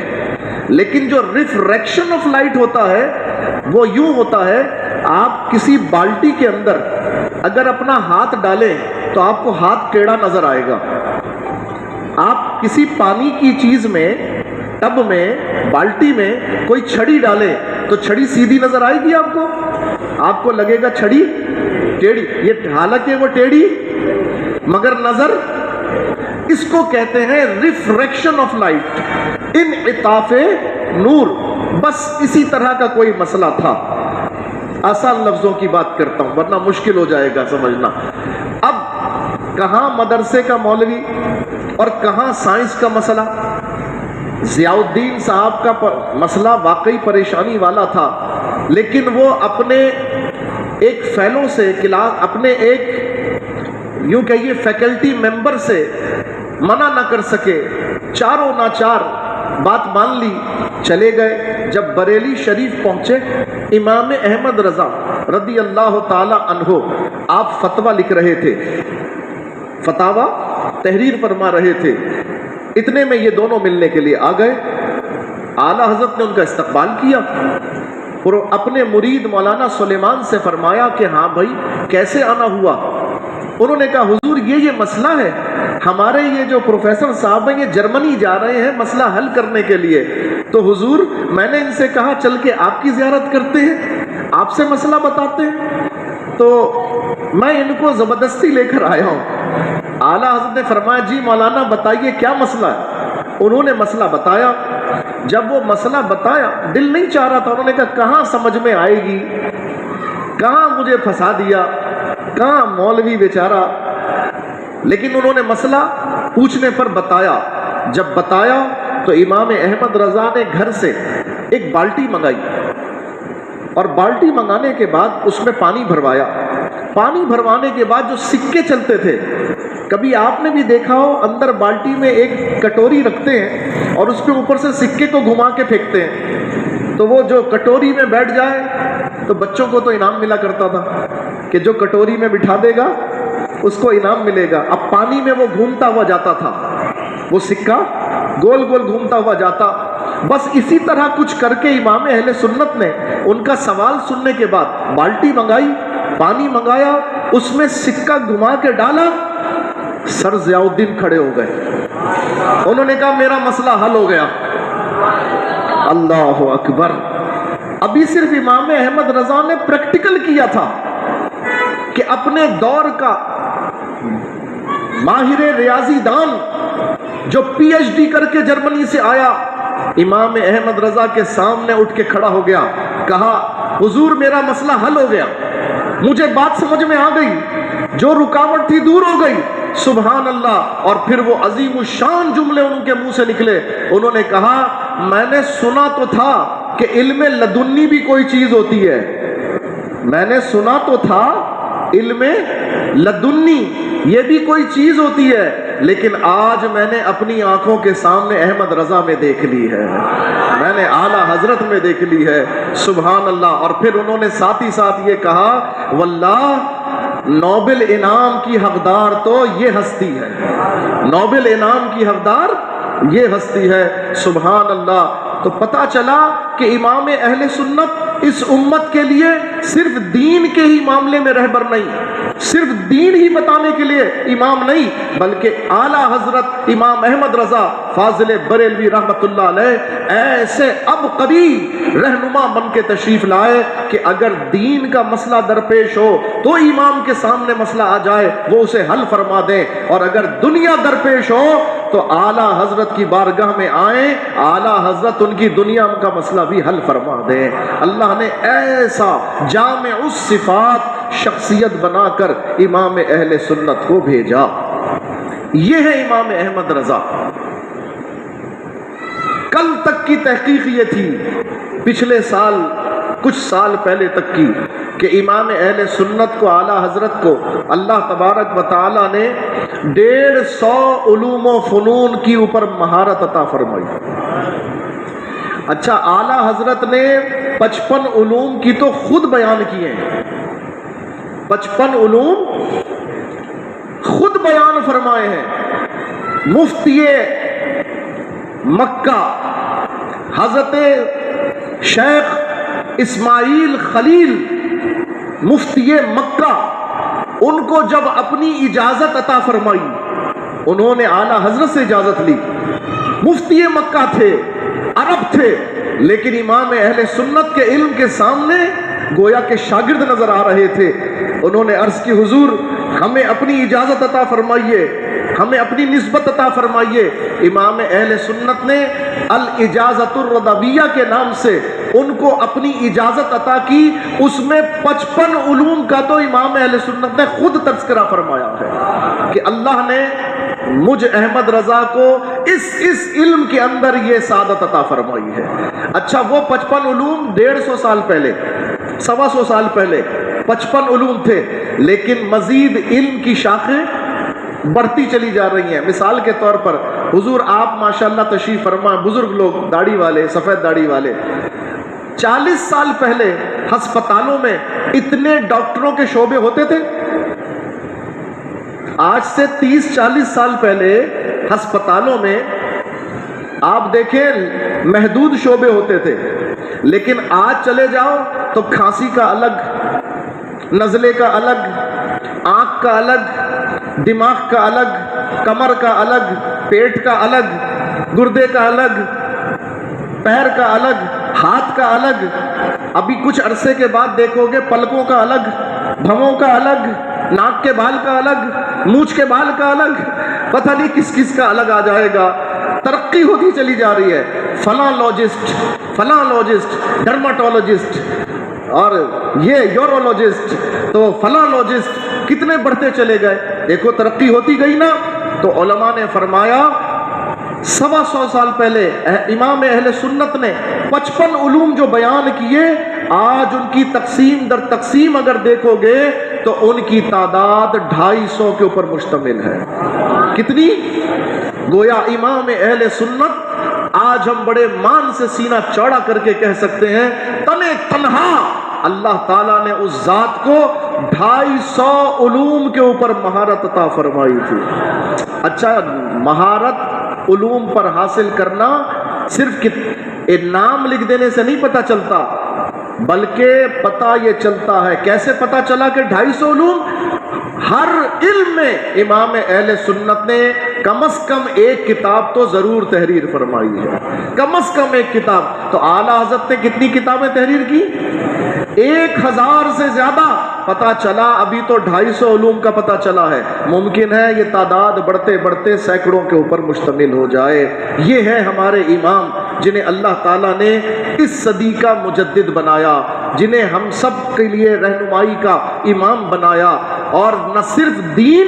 لیکن جو ریفریکشن آف لائٹ ہوتا ہے وہ یوں ہوتا ہے، آپ کسی بالٹی کے اندر اگر اپنا ہاتھ ڈالیں تو آپ کو ہاتھ ٹیڑھا نظر آئے گا۔ آپ کسی پانی کی چیز میں، ٹب میں، بالٹی میں کوئی چھڑی ڈالیں تو چھڑی سیدھی نظر آئے گی آپ کو؟ آپ کو لگے گا چھڑی ٹیڑھی، یہ حالانکہ وہ ٹیڑھی مگر نظر۔ اس کو کہتے ہیں ریفریکشن آف لائٹ، انعطاف نور، بس اسی طرح کا کوئی مسئلہ تھا. آسان لفظوں کی بات کرتا ہوں ورنہ مشکل ہو جائے گا سمجھنا. اب کہاں مدرسے کا مولوی اور کہاں سائنس کا مسئلہ. ضیاء الدین صاحب کا مسئلہ واقعی پریشانی والا تھا، لیکن وہ اپنے ایک فیلو سے اپنے ایک یوں کہیے فیکلٹی ممبر سے منع نہ کر سکے، چاروں ناچار بات مان لی، چلے گئے. جب بریلی شریف پہنچے، امام احمد رضا رضی اللہ تعالی عنہ آپ فتویٰ لکھ رہے تھے، فتاوی تحریر فرما رہے تھے. اتنے میں یہ دونوں ملنے کے لیے آ گئے. اعلیٰ حضرت نے ان کا استقبال کیا اور اپنے مرید مولانا سلیمان سے فرمایا کہ ہاں بھائی کیسے آنا ہوا. انہوں نے کہا حضور یہ مسئلہ ہے، ہمارے یہ جو پروفیسر صاحب ہیں یہ جرمنی جا رہے ہیں مسئلہ حل کرنے کے لیے، تو حضور میں نے ان سے کہا چل کے آپ کی زیارت کرتے ہیں، آپ سے مسئلہ بتاتے ہیں، تو میں ان کو زبردستی لے کر آیا ہوں. اعلیٰ حضرت نے فرمایا جی مولانا بتائیے کیا مسئلہ ہے. انہوں نے مسئلہ بتایا. جب وہ مسئلہ بتایا دل نہیں چاہ رہا تھا، انہوں نے کہا کہاں سمجھ میں آئے گی، کہاں مجھے پھنسا دیا، کہاں مولوی بیچارہ. لیکن انہوں نے مسئلہ پوچھنے پر بتایا. جب بتایا تو امام احمد رضا نے گھر سے ایک بالٹی منگائی اور بالٹی منگانے کے بعد اس میں پانی بھروایا. پانی بھروانے کے بعد جو سکے چلتے تھے، کبھی آپ نے بھی دیکھا ہو اندر بالٹی میں ایک کٹوری رکھتے ہیں اور اس پہ اوپر سے سکے کو گھما کے پھینکتے ہیں، تو وہ جو کٹوری میں بیٹھ جائے تو بچوں کو تو انعام ملا کرتا تھا کہ جو کٹوری میں بٹھا دے گا اس کو انعام ملے گا. اب پانی میں وہ گھومتا ہوا جاتا تھا، وہ سکہ گول گول گھومتا ہوا جاتا. بس اسی طرح کچھ کر کے امام اہل سنت نے ان کا سوال سننے کے بعد بالٹی منگائی، پانی منگایا، اس میں سکہ گھما کے ڈالا. سر ضیاء الدین کھڑے ہو گئے. انہوں نے کہا میرا مسئلہ حل ہو گیا. اللہ اکبر. ابھی صرف امام احمد رضا نے پریکٹیکل کیا تھا کہ اپنے دور کا ماہر ریاضی دان جو پی ایچ ڈی کر کے جرمنی سے آیا، امام احمد رضا کے سامنے اٹھ کے کھڑا ہو گیا. کہا حضور میرا مسئلہ حل ہو گیا، مجھے بات سمجھ میں آ گئی، جو رکاوٹ تھی دور ہو گئی. سبحان اللہ. اور پھر وہ عظیم الشان جملے ان کے منہ سے نکلے. انہوں نے کہا میں نے سنا تو تھا کہ علم لدنی بھی کوئی چیز ہوتی ہے، میں نے سنا تو تھا علم لدنی یہ بھی کوئی چیز ہوتی ہے، لیکن آج میں نے اپنی آنکھوں کے سامنے احمد رضا میں دیکھ لی ہے، میں نے اعلیٰ حضرت میں دیکھ لی ہے. سبحان اللہ. اور پھر انہوں نے ساتھ ہی ساتھ یہ کہا واللہ نوبل انعام کی حقدار تو یہ ہستی ہے، نوبل انعام کی حقدار یہ ہستی ہے. سبحان اللہ. تو پتہ چلا کہ امام اہل سنت اس امت کے لیے صرف دین کے ہی معاملے میں رہبر نہیں، صرف دین ہی بتانے کے لیے امام نہیں، بلکہ اعلیٰ حضرت امام احمد رضا فاضل بریلوی رحمت اللہ علیہ ایسے اب کبھی رہنما بن کے تشریف لائے کہ اگر دین کا مسئلہ درپیش ہو تو امام کے سامنے مسئلہ آ جائے وہ اسے حل فرما دیں، اور اگر دنیا درپیش ہو تو اعلیٰ حضرت کی بارگاہ میں آئیں، اعلیٰ حضرت ان کی دنیا کا مسئلہ بھی حل فرما دیں. اللہ نے ایسا جامع الصفات شخصیت بنا کر امام اہل سنت کو بھیجا. یہ ہے امام احمد رضا. کل تک کی تحقیق یہ تھی، پچھلے سال کچھ سال پہلے تک کی، کہ امام اہل سنت کو اعلیٰ حضرت کو اللہ تبارک و تعالی نے 150 علوم و فنون کی اوپر مہارت عطا فرمائی. اچھا اعلیٰ حضرت نے 55 علوم کی تو خود بیان کیے ہیں، 55 علوم خود بیان فرمائے ہیں. مفتی مکہ حضرت شیخ اسماعیل خلیل مفتی مکہ، ان کو جب اپنی اجازت عطا فرمائی، انہوں نے اعلیٰ حضرت سے اجازت لی. مفتی مکہ تھے، عرب تھے، لیکن امام اہل سنت کے علم کے سامنے گویا کے شاگرد نظر آ رہے تھے. انہوں نے عرض کی حضور ہمیں اپنی اجازت عطا فرمائیے، ہمیں اپنی نسبت عطا فرمائیے۔ امام اہل سنت نے الاجازت الرضویہ کے نام سے ان کو اپنی اجازت عطا کی، اس میں 55 علوم کا تو امام اہل سنت نے خود تذکرہ فرمایا ہے کہ اللہ نے مجھ احمد رضا کو اس علم کے اندر یہ سعادت عطا فرمائی ہے۔ اچھا، وہ 55 علوم 150 سال پہلے، 125 سال پہلے 55 علوم تھے، لیکن مزید علم کی شاخیں بڑھتی چلی جا رہی ہیں۔ مثال کے طور پر حضور آپ ماشاءاللہ تشریف فرما، بزرگ لوگ داڑھی والے، سفید داڑھی والے، 40 سال پہلے ہسپتالوں میں اتنے ڈاکٹروں کے شعبے ہوتے تھے؟ آج سے 30-40 سال پہلے ہسپتالوں میں آپ دیکھیں محدود شعبے ہوتے تھے، لیکن آج چلے جاؤ تو کھانسی کا الگ، نزلے کا الگ، آنکھ کا الگ، دماغ کا الگ، کمر کا الگ، پیٹ کا الگ، گردے کا الگ، پیر کا الگ، ہاتھ کا الگ، ابھی کچھ عرصے کے بعد دیکھو گے پلکوں کا الگ، بھووں کا الگ، ناک کے بال کا الگ، مونچھ کے بال کا الگ، پتہ نہیں کس کس کا الگ آ جائے گا۔ ترقی ہوتی چلی جا رہی ہے، فلاں لوجسٹ، ڈرماٹولوجسٹ، اور یہ یورولوجسٹ، تو فلاں لوجسٹ، کتنے بڑھتے چلے گئے۔ دیکھو ترقی ہوتی گئی نا، تو علماء نے فرمایا 125 سال پہلے امام اہل سنت نے 55 علوم جو بیان کیے، آج ان کی تقسیم در تقسیم اگر دیکھو گے تو ان کی تعداد 250 کے اوپر مشتمل ہے۔ کتنی؟ گویا امام اہل سنت آج ہم بڑے مان سے سینہ چوڑا کر کے کہہ سکتے ہیں، تنے تنہا اللہ تعالیٰ نے اس ذات کو 250 علوم کے اوپر مہارت عطا فرمائی تھی۔ اچھا، مہارت علوم پر حاصل کرنا صرف نام لکھ دینے سے نہیں پتہ چلتا، بلکہ پتہ یہ چلتا ہے۔ کیسے پتہ چلا کہ 250 علوم؟ ہر علم میں امام اہل سنت نے کم از کم ایک کتاب تو ضرور تحریر فرمائی ہے، کم از کم ایک کتاب۔ تو اعلیٰ حضرت نے کتنی کتابیں تحریر کی؟ 1000 سے زیادہ۔ پتہ چلا ابھی تو 250 علوم کا پتہ چلا ہے، ممکن ہے یہ تعداد بڑھتے بڑھتے سینکڑوں کے اوپر مشتمل ہو جائے۔ یہ ہے ہمارے امام جنہیں اللہ تعالیٰ نے اس صدی کا مجدد بنایا، جنہیں ہم سب کے لیے رہنمائی کا امام بنایا، اور نہ صرف دین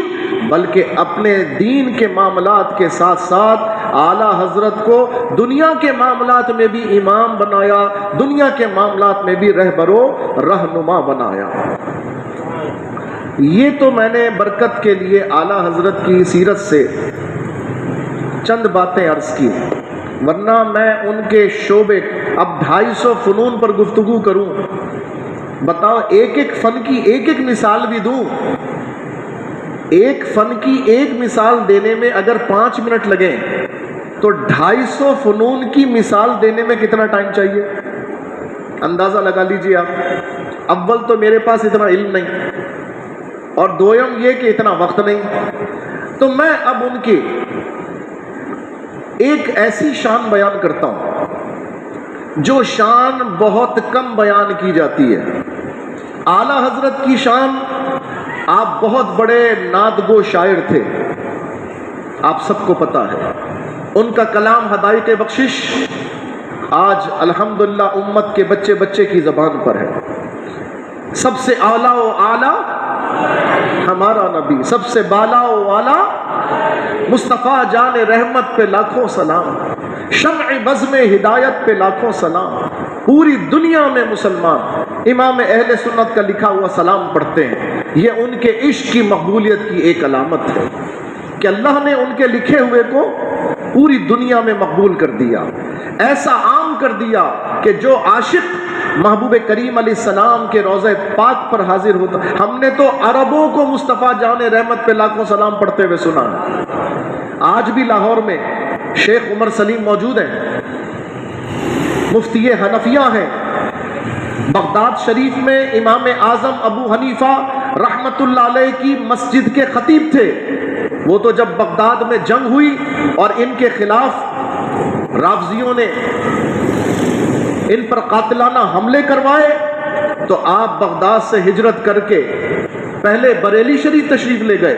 بلکہ اپنے دین کے معاملات کے ساتھ ساتھ اعلیٰ حضرت کو دنیا کے معاملات میں بھی امام بنایا، دنیا کے معاملات میں بھی رہبر و رہنما بنایا۔ یہ تو میں نے برکت کے لیے اعلیٰ حضرت کی سیرت سے چند باتیں عرض کی، ورنہ میں ان کے شعبے، اب 250 فنون پر گفتگو کروں، بتاؤ ایک ایک فن کی ایک ایک مثال بھی دوں، ایک فن کی ایک مثال دینے میں اگر 5 منٹ لگیں تو 250 فنون کی مثال دینے میں کتنا ٹائم چاہیے؟ اندازہ لگا لیجیے آپ۔ اول تو میرے پاس اتنا علم نہیں، اور دوم یہ کہ اتنا وقت نہیں، تو میں اب ان کی ایک ایسی شان بیان کرتا ہوں جو شان بہت کم بیان کی جاتی ہے۔ اعلیٰ حضرت کی شان، آپ بہت بڑے نعت گو شاعر تھے، آپ سب کو پتا ہے۔ ان کا کلام حدائق بخشش آج الحمدللہ امت کے بچے بچے کی زبان پر ہے۔ سب سے اعلیٰ و اعلیٰ ہمارا نبی، سب سے بالا و والا مصطفیٰ جان رحمت پہ لاکھوں سلام، شمع بزم ہدایت پہ لاکھوں سلام، پوری دنیا میں مسلمان امام اہل سنت کا لکھا ہوا سلام پڑھتے ہیں۔ یہ ان کے عشق کی مقبولیت کی ایک علامت ہے کہ اللہ نے ان کے لکھے ہوئے کو پوری دنیا میں مقبول کر دیا، ایسا عام کر دیا کہ جو عاشق محبوب کریم علیہ السلام کے روضہ پاک پر حاضر ہوتا، ہم نے تو عربوں کو مصطفیٰ جان رحمت پہ لاکھوں سلام پڑھتے ہوئے سنا ہے۔ آج بھی لاہور میں شیخ عمر سلیم موجود ہیں، مفتی حنفیہ ہیں، بغداد شریف میں امام اعظم ابو حنیفہ رحمت اللہ علیہ کی مسجد کے خطیب تھے۔ وہ تو جب بغداد میں جنگ ہوئی اور ان کے خلاف رافضیوں نے ان پر قاتلانہ حملے کروائے تو آپ بغداد سے ہجرت کر کے پہلے بریلی شریف تشریف لے گئے،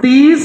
30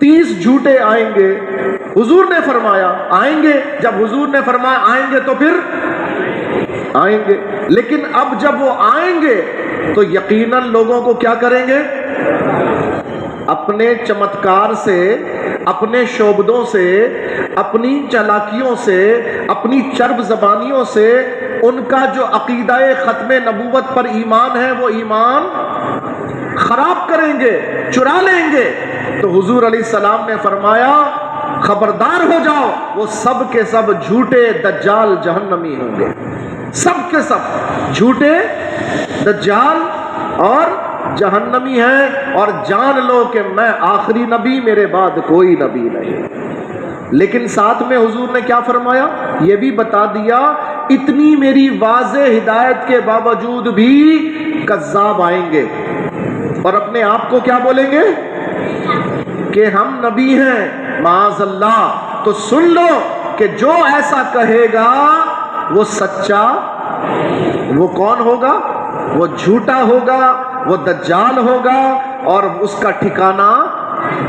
30 جھوٹے آئیں گے. حضور نے فرمایا آئیں گے. جب حضور نے فرمایا آئیں گے تو پھر آئیں گے. لیکن اب جب وہ آئیں گے تو یقیناً لوگوں کو کیا کریں گے؟ اپنے چمتکار سے، اپنے شعبدوں سے، اپنی چالاکیوں سے، اپنی چرب زبانیوں سے ان کا جو عقیدہ ختم نبوت پر ایمان ہے وہ ایمان خراب کریں گے، چرا لیں گے. تو حضور علیہ السلام نے فرمایا خبردار ہو جاؤ، وہ سب کے سب جھوٹے دجال جہنمی ہوں گے. سب کے سب جھوٹے دجال اور جہنمی ہیں. اور جان لو کہ میں آخری نبی، میرے بعد کوئی نبی نہیں. لیکن ساتھ میں حضور نے کیا فرمایا؟ یہ بھی بتا دیا اتنی میری واضح ہدایت کے باوجود بھی کذاب آئیں گے اور اپنے آپ کو کیا بولیں گے کہ ہم نبی ہیں. معاذ اللہ. تو سن لو کہ جو ایسا کہے گا وہ سچا، وہ کون ہوگا؟ وہ جھوٹا ہوگا، وہ دجال ہوگا اور اس کا ٹھکانہ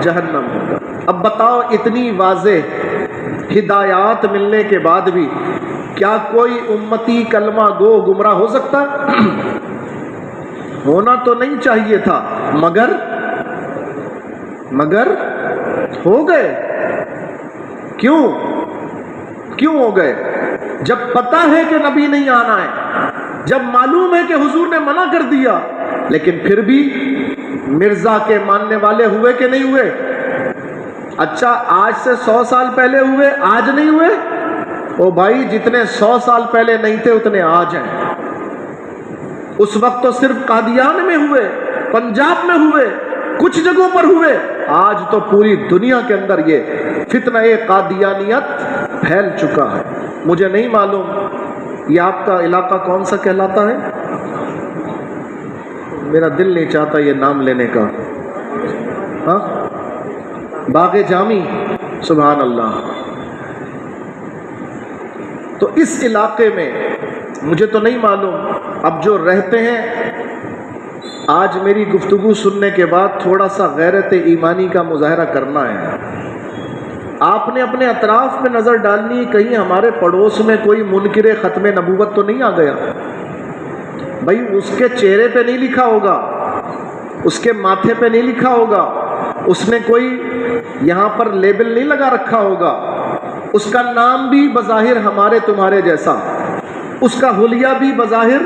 جہنم ہوگا. اب بتاؤ اتنی واضح ہدایات ملنے کے بعد بھی کیا کوئی امتی کلمہ گو گمراہ ہو سکتا؟ ہونا تو نہیں چاہیے تھا، مگر ہو گئے. کیوں ہو گئے؟ جب پتہ ہے کہ نبی نہیں آنا ہے، جب معلوم ہے کہ حضور نے منع کر دیا، لیکن پھر بھی مرزا کے ماننے والے ہوئے کہ نہیں ہوئے؟ اچھا آج سے 100 سال پہلے ہوئے، آج نہیں ہوئے؟ او بھائی جتنے 100 سال پہلے نہیں تھے اتنے آج ہیں. اس وقت تو صرف قادیان میں ہوئے، پنجاب میں ہوئے، کچھ جگہوں پر ہوئے. آج تو پوری دنیا کے اندر یہ فتنہ قادیانیت پھیل چکا ہے. مجھے نہیں معلوم یہ آپ کا علاقہ کون سا کہلاتا ہے؟ میرا دل نہیں چاہتا یہ نام لینے کا. ہاں باغ جامی. سبحان اللہ. تو اس علاقے میں مجھے تو نہیں معلوم، اب جو رہتے ہیں آج میری گفتگو سننے کے بعد تھوڑا سا غیرت ایمانی کا مظاہرہ کرنا ہے. آپ نے اپنے اطراف میں نظر ڈالنی ہے، کہیں ہمارے پڑوس میں کوئی منکر ختم نبوت تو نہیں آ گیا. بھائی اس کے چہرے پہ نہیں لکھا ہوگا، اس کے ماتھے پہ نہیں لکھا ہوگا، اس نے کوئی یہاں پر لیبل نہیں لگا رکھا ہوگا، اس کا نام بھی بظاہر ہمارے تمہارے جیسا، اس کا حلیہ بھی بظاہر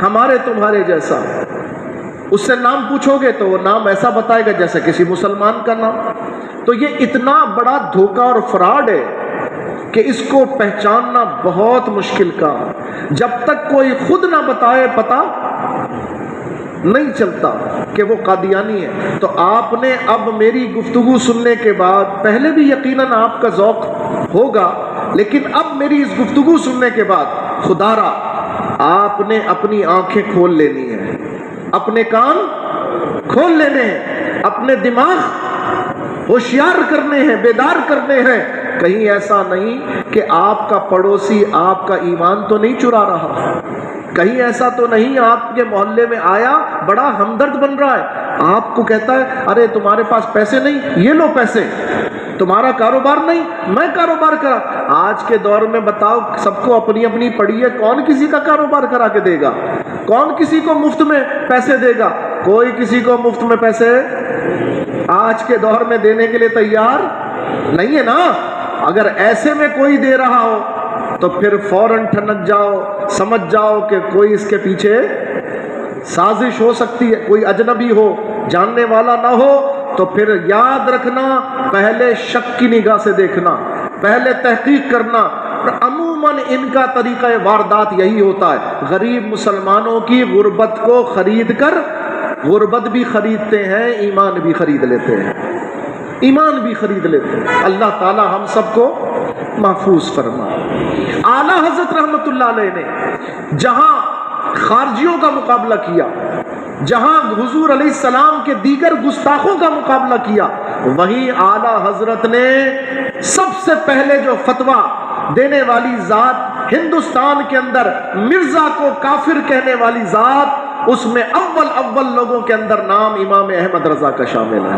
ہمارے تمہارے جیسا. اس سے نام پوچھو گے تو وہ نام ایسا بتائے گا جیسے کسی مسلمان کا نام. تو یہ اتنا بڑا دھوکہ اور فراڈ ہے کہ اس کو پہچاننا بہت مشکل کام. جب تک کوئی خود نہ بتائے پتہ نہیں چلتا کہ وہ قادیانی ہے. تو آپ نے اب میری گفتگو سننے کے بعد، پہلے بھی یقیناً آپ کا ذوق ہوگا، لیکن اب میری اس گفتگو سننے کے بعد خدا را آپ نے اپنی آنکھیں کھول لینی ہیں، اپنے کان کھول لینے ہیں، اپنے دماغ ہوشیار کرنے ہیں، بیدار کرنے ہیں. کہیں ایسا نہیں کہ آپ کا پڑوسی آپ کا ایمان تو نہیں چرا رہا، کہیں ایسا تو نہیں آپ کے محلے میں آیا بڑا ہمدرد بن رہا ہے، آپ کو کہتا ہے ارے تمہارے پاس پیسے نہیں، یہ لو پیسے، تمہارا کاروبار نہیں، میں کاروبار کرا. آج کے دور میں بتاؤ سب کو اپنی اپنی پڑی ہے، کون کسی کا کاروبار کرا کے دے گا؟ کون کسی کو مفت میں پیسے دے گا؟ کوئی کسی کو مفت میں پیسے آج کے دور میں دینے کے لیے تیار نہیں ہے نا. اگر ایسے میں کوئی دے رہا ہو تو پھر فوراً ٹھنک جاؤ، سمجھ جاؤ کہ کوئی اس کے پیچھے سازش ہو سکتی ہے، کوئی اجنبی ہو، جاننے والا نہ ہو. تو پھر یاد رکھنا پہلے شک کی نگاہ سے دیکھنا، پہلے تحقیق کرنا. عموماً ان کا طریقہ واردات یہی ہوتا ہے، غریب مسلمانوں کی غربت کو خرید کر غربت بھی خریدتے ہیں، ایمان بھی خرید لیتے ہیں، ایمان بھی خرید لیتے ہیں. اللہ تعالی ہم سب کو محفوظ فرمائے. اعلیٰ حضرت رحمت اللہ علیہ نے جہاں خارجیوں کا مقابلہ کیا، جہاں حضور علیہ السلام کے دیگر گستاخوں کا مقابلہ کیا، وہیں اعلیٰ حضرت نے سب سے پہلے جو فتویٰ دینے والی ذات ہندوستان کے اندر، مرزا کو کافر کہنے والی ذات، اس میں اول لوگوں کے اندر نام امام احمد رضا کا شامل ہے.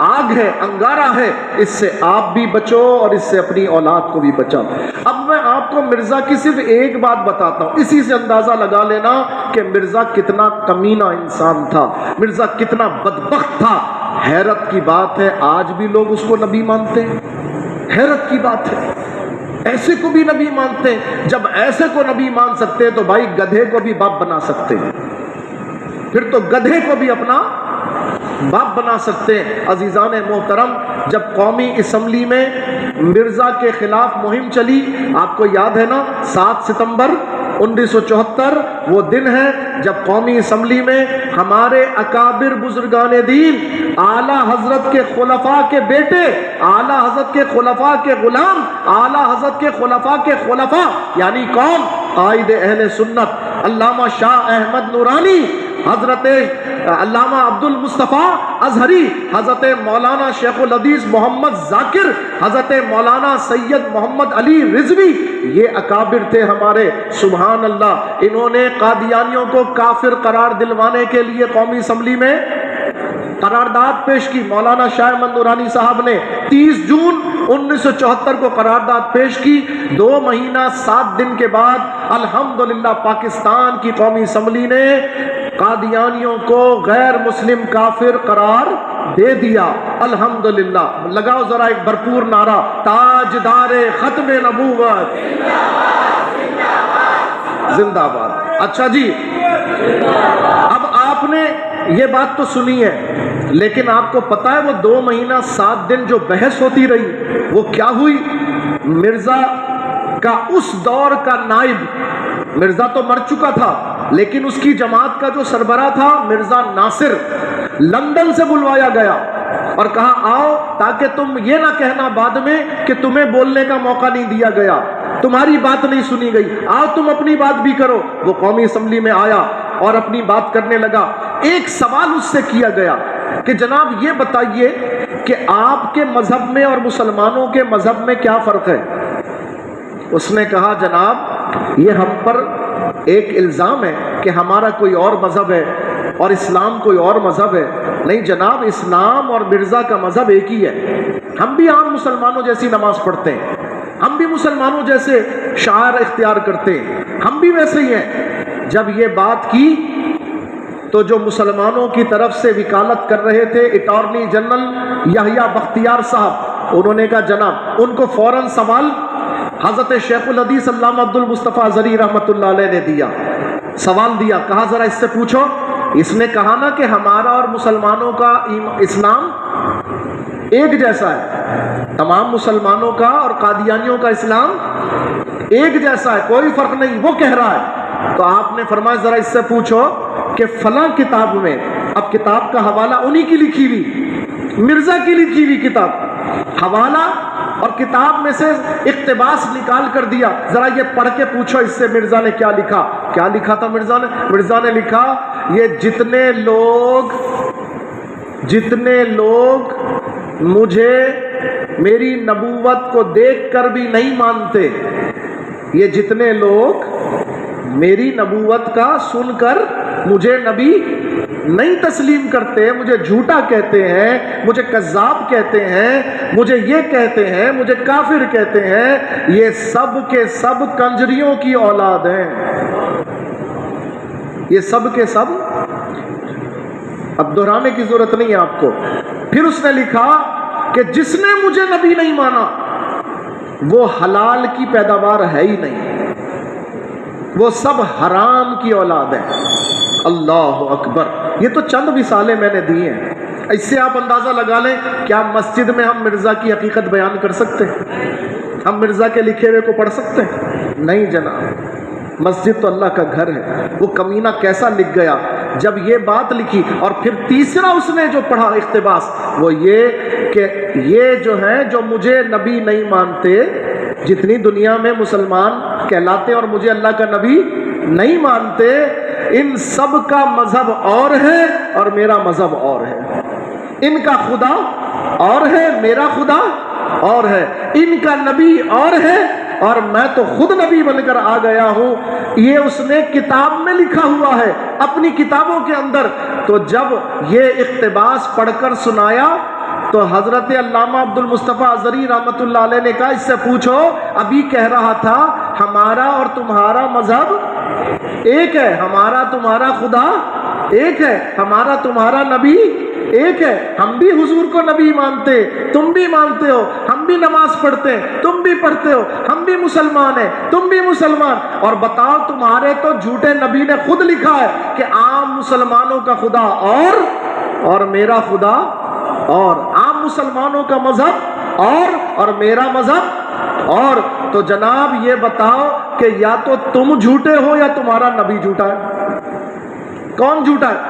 آگ ہے، انگارہ ہے، اس سے آپ بھی بچو اور اس سے اپنی اولاد کو بھی بچاؤ۔ اب میں آپ کو مرزا کی صرف ایک بات بتاتا ہوں، اسی سے اندازہ لگا لینا کہ مرزا کتنا کمینہ انسان تھا، مرزا کتنا بدبخت تھا۔ حیرت کی بات ہے آج بھی لوگ اس کو نبی مانتے ہیں، حیرت کی بات ہے، ایسے کو بھی نبی مانتے ہیں۔ جب ایسے کو نبی مان سکتے ہیں تو بھائی گدھے کو بھی باپ بنا سکتے ہیں، پھر تو گدھے کو بھی اپنا باپ بنا سکتے ہیں۔ عزیزان محترم، جب قومی اسمبلی میں مرزا کے خلاف مہم چلی، آپ کو یاد ہے نا 7 ستمبر 1974 وہ دن ہے جب قومی اسمبلی میں ہمارے اکابر بزرگان دین، اعلی حضرت کے خلفاء کے بیٹے، اعلی حضرت کے خلفاء کے غلام، اعلی حضرت کے خلفاء کے خلفاء، یعنی کون؟ قائد اہل سنت علامہ شاہ احمد نورانی، حضرت علامہ عبد المصطفیٰ ازہری، حضرت مولانا شیخ الحدیث محمد ذاکر، حضرت مولانا سید محمد علی رضوی، یہ اکابر تھے ہمارے۔ سبحان اللہ، انہوں نے قادیانیوں کو کافر قرار دلوانے کے لیے قومی اسمبلی میں قرارداد پیش کی۔ مولانا شاہ احمد نورانی صاحب نے 30 جون 1974 کو قرارداد پیش کی۔ 2 مہینہ 7 دن کے بعد الحمدللہ پاکستان کی قومی اسمبلی نے قادیانیوں کو غیر مسلم کافر قرار دے دیا۔ الحمدللہ، لگاؤ ذرا ایک بھرپور نعرہ، تاجدار ختم نبوت زندہ باد۔ اچھا جی، اب آپ نے یہ بات تو سنی ہے، لیکن آپ کو پتا ہے وہ 2 مہینہ 7 دن جو بحث ہوتی رہی وہ کیا ہوئی؟ مرزا کا اس دور کا نائب، مرزا تو مر چکا تھا لیکن اس کی جماعت کا جو سربراہ تھا مرزا ناصر، لندن سے بلوایا گیا اور کہا آؤ تاکہ تم یہ نہ کہنا بعد میں کہ تمہیں بولنے کا موقع نہیں دیا گیا، تمہاری بات نہیں سنی گئی، آؤ تم اپنی بات بھی کرو۔ وہ قومی اسمبلی میں آیا اور اپنی بات کرنے لگا۔ ایک سوال اس سے کیا گیا کہ جناب یہ بتائیے کہ آپ کے مذہب میں اور مسلمانوں کے مذہب میں کیا فرق ہے؟ اس نے کہا جناب یہ ہم پر ایک الزام ہے کہ ہمارا کوئی اور مذہب ہے اور اسلام کوئی اور مذہب ہے۔ نہیں جناب، اسلام اور مرزا کا مذہب ایک ہی ہے، ہم بھی عام مسلمانوں جیسی نماز پڑھتے ہیں، ہم بھی مسلمانوں جیسے شعائر اختیار کرتے ہیں، ہم بھی ویسے ہی ہیں۔ جب یہ بات کی تو جو مسلمانوں کی طرف سے وکالت کر رہے تھے اٹارنی جنرل یحییٰ بختیار صاحب، انہوں نے کہا جناب، ان کو فوراً سوال حضرت شیخ الحدیث علامہ عبد المصطفیٰ ازہری رحمۃ اللہ علیہ نے دیا، سوال دیا، کہا ذرا اس سے پوچھو۔ اس نے کہا نا کہ ہمارا اور مسلمانوں کا اسلام ایک جیسا ہے، تمام مسلمانوں کا اور قادیانیوں کا اسلام ایک جیسا ہے، کوئی فرق نہیں، وہ کہہ رہا ہے۔ تو آپ نے فرمایا ذرا اس سے پوچھو کہ فلاں کتاب میں، اب کتاب کا حوالہ انہی کی لکھی ہوئی، مرزا کی لکھی ہوئی کتاب، حوالہ اور کتاب میں سے اقتباس نکال کر دیا، ذرا یہ پڑھ کے پوچھو اس سے مرزا نے کیا لکھا۔ کیا لکھا تھا مرزا نے؟ مرزا نے لکھا یہ جتنے لوگ مجھے میری نبوت کو دیکھ کر بھی نہیں مانتے، یہ جتنے لوگ میری نبوت کا سن کر مجھے نبی نہیں تسلیم کرتے، مجھے جھوٹا کہتے ہیں، مجھے کذاب کہتے ہیں، مجھے یہ کہتے ہیں، مجھے کافر کہتے ہیں، یہ سب کے سب کنجریوں کی اولاد ہیں، یہ سب کے سب، اب دہرانے کی ضرورت نہیں ہے آپ کو۔ پھر اس نے لکھا کہ جس نے مجھے نبی نہیں مانا وہ حلال کی پیداوار ہے ہی نہیں، وہ سب حرام کی اولاد ہے۔ اللہ اکبر، یہ تو چند مثالیں میں نے دی ہیں، اس سے آپ اندازہ لگا لیں کیا مسجد میں ہم مرزا کی حقیقت بیان کر سکتے ہیں؟ ہم مرزا کے لکھے ہوئے کو پڑھ سکتے ہیں؟ نہیں جناب، مسجد تو اللہ کا گھر ہے۔ وہ کمینہ کیسا لکھ گیا جب یہ بات لکھی، اور پھر تیسرا اس نے جو پڑھا اقتباس وہ یہ کہ یہ جو ہیں جو مجھے نبی نہیں مانتے، جتنی دنیا میں مسلمان کہلاتے اور مجھے اللہ کا نبی نہیں مانتے، ان سب کا مذہب اور ہے اور میرا مذہب اور ہے، ان کا خدا اور ہے، میرا خدا اور ہے، ان کا نبی اور ہے اور میں تو خود نبی بن کر آ گیا ہوں۔ یہ اس نے کتاب میں لکھا ہوا ہے اپنی کتابوں کے اندر۔ تو جب یہ اقتباس پڑھ کر سنایا تو حضرت علامہ عبدالمصطفیٰ ازہری رحمۃ اللہ علیہ نے کہا اس سے پوچھو، ابھی کہہ رہا تھا ہمارا اور تمہارا مذہب ایک ہے، ہمارا تمہارا خدا ایک ہے، ہمارا تمہارا نبی ایک ہے، ہم بھی حضور کو نبی مانتے، تم بھی مانتے ہو، ہم بھی نماز پڑھتے ہیں، تم بھی پڑھتے ہو، ہم بھی مسلمان ہیں، تم بھی مسلمان، اور بتاؤ تمہارے تو جھوٹے نبی نے خود لکھا ہے کہ عام مسلمانوں کا خدا اور میرا خدا اور عام مسلمانوں کا مذہب اور میرا مذہب اور، تو جناب یہ بتاؤ کہ یا تو تم جھوٹے ہو یا تمہارا نبی جھوٹا ہے، کون جھوٹا ہے؟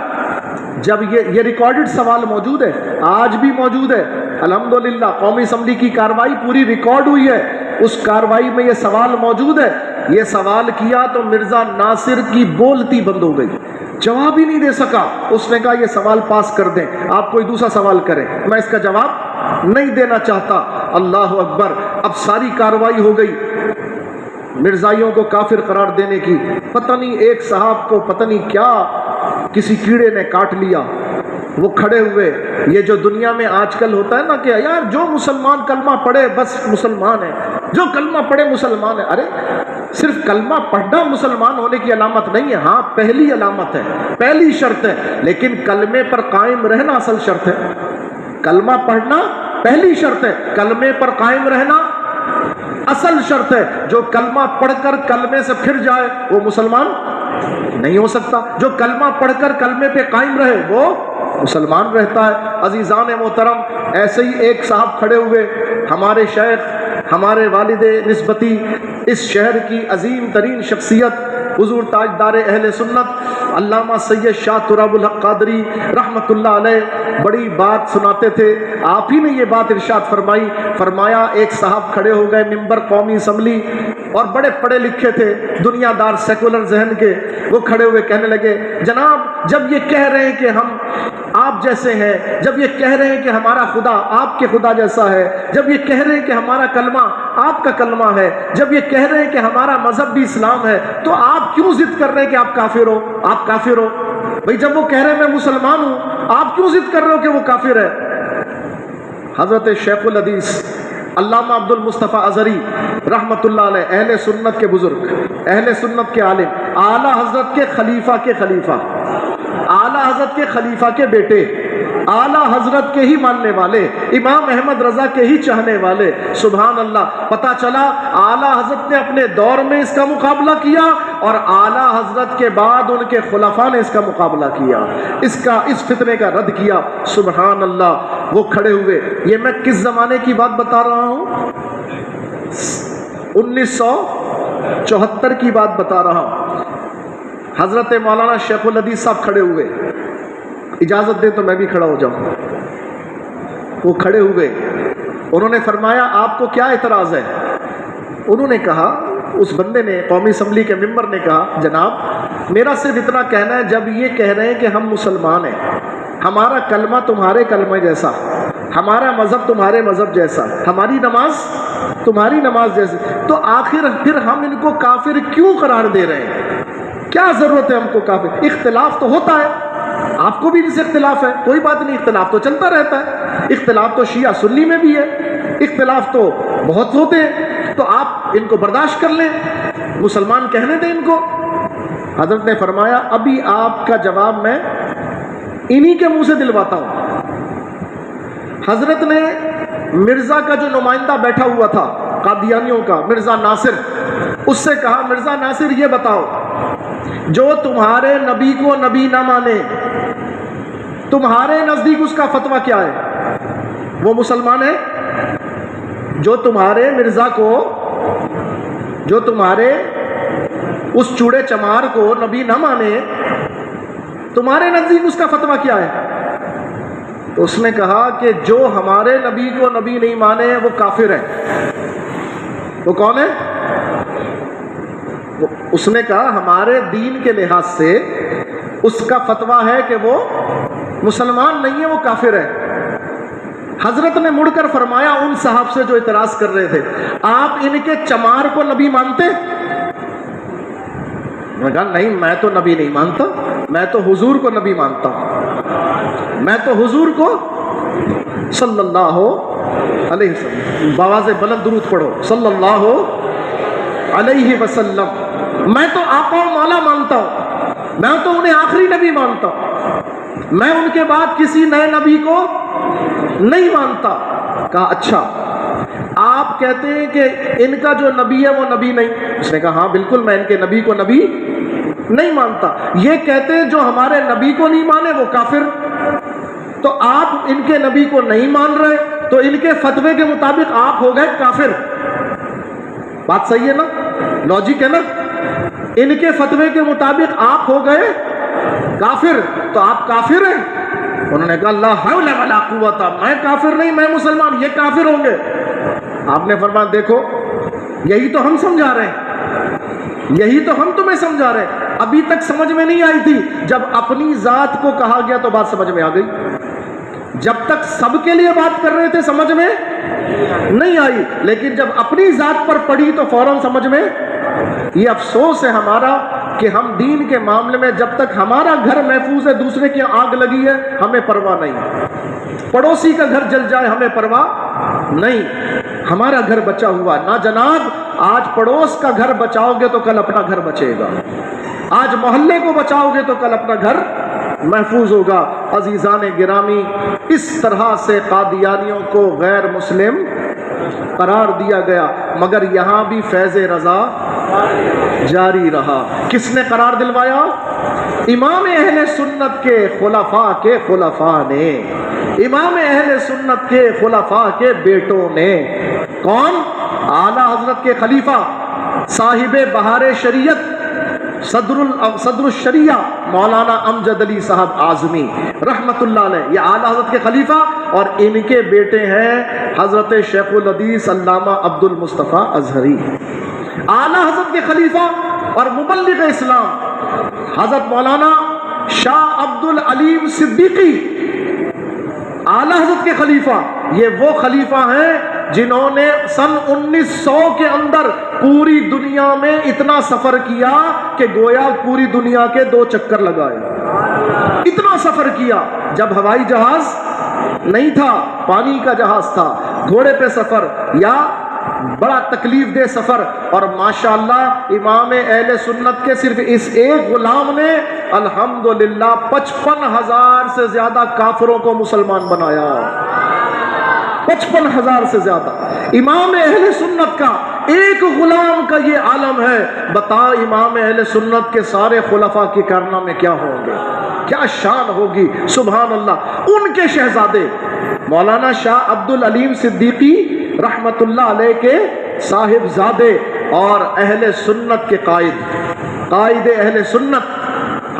جب یہ ریکارڈڈ سوال موجود ہے، آج بھی موجود ہے الحمدللہ، قومی اسمبلی کی کاروائی پوری ریکارڈ ہوئی ہے، اس کاروائی میں یہ سوال موجود ہے، یہ سوال کیا تو مرزا ناصر کی بولتی بند ہو گئی، جواب ہی نہیں دے سکا، اس نے کہا یہ سوال پاس کر دیں، آپ کوئی دوسرا سوال کریں، میں اس کا جواب نہیں دینا چاہتا۔ اللہ اکبر، اب ساری کاروائی ہو گئی مرزائیوں کو کافر قرار دینے کی، پتہ نہیں ایک صاحب کو پتہ نہیں کیا کسی کیڑے نے کاٹ لیا، وہ کھڑے ہوئے، یہ جو دنیا میں آج کل ہوتا ہے نا کہ یار جو مسلمان کلمہ پڑھے بس مسلمان ہے، جو کلمہ پڑھے مسلمان ہے، ارے صرف کلمہ پڑھنا مسلمان ہونے کی علامت نہیں ہے، ہاں پہلی علامت ہے، پہلی شرط ہے، لیکن کلمے پر قائم رہنا اصل شرط ہے، کلمہ پڑھنا پہلی شرط ہے، کلمے پر قائم رہنا اصل شرط ہے، جو کلمہ پڑھ کر کلمے سے پھر جائے وہ مسلمان نہیں ہو سکتا، جو کلمہ پڑھ کر کلمے پہ قائم رہے وہ مسلمان رہتا ہے۔ عزیزان محترم، ایسے ہی ایک صاحب کھڑے ہوئے، ہمارے شیخ، ہمارے والد نسبتی، اس شہر کی عظیم ترین شخصیت حضور تاجدار اہل سنت علامہ سید شاہ تراب الحق قادری رحمۃ اللہ علیہ بڑی بات سناتے تھے، آپ ہی نے یہ بات ارشاد فرمائی، فرمایا ایک صاحب کھڑے ہو گئے ممبر قومی اسمبلی، اور بڑے پڑھے لکھے تھے، دنیا دار سیکولر ذہن کے، وہ کھڑے ہوئے کہنے لگے جناب جب یہ کہہ رہے ہیں کہ ہم آپ جیسے ہیں، جب یہ کہہ رہے ہیں کہ ہمارا خدا آپ کے خدا جیسا ہے، جب یہ کہہ رہے ہیں کہ ہمارا کلمہ آپ کا کلمہ ہے، جب یہ کہہ رہے ہیں کہ ہمارا مذہب بھی اسلام ہے، تو آپ کیوں ضد کر رہے ہیں کہ آپ کافر ہو، آپ کافر ہو؟ بھئی جب وہ کہہ رہے ہیں میں مسلمان ہوں، آپ کیوں ضد کر رہے ہو کہ وہ کافر ہے؟ حضرت شیخ الحدیث علامہ عبدالمصطفیٰ ازہری رحمۃ اللہ علیہ، اہل سنت کے بزرگ، اہل سنت کے عالم، اعلیٰ حضرت کے خلیفہ کے خلیفہ، اعلیٰ حضرت کے خلیفہ کے بیٹے، اعلیٰ حضرت کے ہی ماننے والے، امام احمد رضا کے ہی چاہنے والے، سبحان اللہ۔ پتہ چلا اعلیٰ حضرت نے اپنے دور میں اس کا مقابلہ کیا، اور اعلیٰ حضرت کے بعد ان کے خلفاء نے اس کا مقابلہ کیا، اس فتنے کا رد کیا، سبحان اللہ۔ وہ کھڑے ہوئے، یہ میں کس زمانے کی بات بتا رہا ہوں؟ 1974 کی بات بتا رہا ہوں۔ حضرت مولانا شیخ الحدیث صاحب کھڑے ہوئے، اجازت دیں تو میں بھی کھڑا ہو جاؤں۔ وہ کھڑے ہوئے، انہوں نے فرمایا آپ کو کیا اعتراض ہے؟ انہوں نے کہا، اس بندے نے، قومی اسمبلی کے ممبر نے کہا جناب میرا صرف اتنا کہنا ہے، جب یہ کہہ رہے ہیں کہ ہم مسلمان ہیں، ہمارا کلمہ تمہارے کلمہ جیسا، ہمارا مذہب تمہارے مذہب جیسا، ہماری نماز تمہاری نماز جیسی، تو آخر پھر ہم ان کو کافر کیوں قرار دے رہے ہیں؟ کیا ضرورت ہے ہم کو کافر؟ اختلاف تو ہوتا ہے، آپ کو بھی ان سے اختلاف ہے، کوئی بات نہیں، اختلاف تو چلتا رہتا ہے، اختلاف تو شیعہ سنی میں بھی ہے، اختلاف تو بہت ہوتے ہیں، تو آپ ان کو برداشت کر لیں، مسلمان کہنے دیں ان کو۔ حضرت نے فرمایا ابھی آپ کا جواب میں انہی کے منہ سے دلواتا ہوں۔ حضرت نے مرزا کا جو نمائندہ بیٹھا ہوا تھا قادیانیوں کا، مرزا ناصر، اس سے کہا مرزا ناصر یہ بتاؤ، جو تمہارے نبی کو نبی نہ مانے، تمہارے نزدیک اس کا فتویٰ کیا ہے؟ وہ مسلمان ہے؟ جو تمہارے مرزا کو، جو تمہارے اس چوڑے چمار کو نبی نہ مانے، تمہارے نزدیک اس کا فتویٰ کیا ہے؟ تو اس نے کہا کہ جو ہمارے نبی کو نبی نہیں مانے وہ کافر ہے۔ وہ کون ہے؟ اس نے کہا ہمارے دین کے لحاظ سے اس کا فتویٰ ہے کہ وہ مسلمان نہیں ہے، وہ کافر ہے۔ حضرت نے مڑ کر فرمایا ان صاحب سے جو اعتراض کر رہے تھے، آپ ان کے چمار کو نبی مانتے؟ میں کہا نہیں، میں تو نبی نہیں مانتا، میں تو حضور کو نبی مانتا ہوں، میں تو حضور کو صلی اللہ علیہ وسلم. بآواز بلند درود پڑھو صلی اللہ علیہ وسلم. میں تو آقا و مولا مانتا ہوں, میں تو انہیں آخری نبی مانتا ہوں, میں ان کے بعد کسی نئے نبی کو نہیں مانتا. کہا اچھا آپ کہتے ہیں کہ ان کا جو نبی ہے وہ نبی نہیں؟ اس نے کہا ہاں بالکل, میں ان کے نبی کو نبی نہیں مانتا. یہ کہتے ہیں جو ہمارے نبی کو نہیں مانے وہ کافر. تو آپ ان کے نبی کو نہیں مان رہے تو ان کے فتوے کے مطابق آپ ہو گئے کافر. بات صحیح ہے نا, لاجک ہے نا. ان کے فتوے کے مطابق آپ ہو گئے کافر, تو آپ کافر ہیں. انہوں نے کہا لا حول ولا قوت, میں کافر نہیں, میں مسلمان, یہ کافر ہوں گے. آپ نے فرمایا دیکھو یہی تو ہم سمجھا رہے ہیں, یہی تو ہم تمہیں سمجھا رہے ہیں. ابھی تک سمجھ میں نہیں آئی تھی, جب اپنی ذات کو کہا گیا تو بات سمجھ میں آ گئی. جب تک سب کے لیے بات کر رہے تھے سمجھ میں نہیں آئی, لیکن جب اپنی ذات پر پڑی تو فوراً سمجھ میں. یہ افسوس ہے ہمارا کہ ہم دین کے معاملے میں جب تک ہمارا گھر محفوظ ہے, دوسرے کی آگ لگی ہے, ہمیں پرواہ نہیں. پڑوسی کا گھر جل جائے ہمیں پرواہ نہیں, ہمارا گھر بچا ہوا. نہ جناب, آج پڑوس کا گھر بچاؤ گے تو کل اپنا گھر بچے گا. آج محلے کو بچاؤ گے تو کل اپنا گھر محفوظ ہوگا. عزیزان گرامی, اس طرح سے قادیانیوں کو غیر مسلم قرار دیا گیا, مگر یہاں بھی فیض رضا جاری رہا. کس نے قرار دلوایا؟ امام اہل سنت کے خلفاء نے, امام اہل سنت کے خلفاء کے بیٹوں نے. کون؟ اعلیٰ حضرت کے خلیفہ صاحب بہار شریعت صدر الشریعہ مولانا امجد علی صاحب اعظمی رحمت اللہ علیہ, یہ اعلیٰ حضرت کے خلیفہ, اور ان کے بیٹے ہیں حضرت شیخ الحدیث علامہ عبد المصطفیٰ ازہری. اعلیٰ حضرت کے خلیفہ اور مبلغ اسلام حضرت مولانا شاہ عبد العلیم صدیقی, اعلیٰ حضرت کے خلیفہ. یہ وہ خلیفہ ہیں جنہوں نے سن 1900 کے اندر پوری دنیا میں اتنا سفر کیا کہ گویا پوری دنیا کے 2 چکر لگائے. اتنا سفر کیا, جب ہوائی جہاز نہیں تھا, پانی کا جہاز تھا, گھوڑے پہ سفر یا بڑا تکلیف دہ سفر. اور ماشاءاللہ امام اہل سنت کے صرف اس ایک غلام نے الحمدللہ 55,000 سے زیادہ کافروں کو مسلمان بنایا. 55,000 سے زیادہ. امام اہل سنت کا ایک غلام کا یہ عالم ہے. بتا امام اہل سنت کے سارے خلفاء کے کارنامے کیا ہوں گے, کیا شان ہوگی. سبحان اللہ. ان کے شہزادے مولانا شاہ عبد العلیم صدیقی رحمت اللہ علیہ کے صاحب زادے اور اہل سنت کے قائد اہل سنت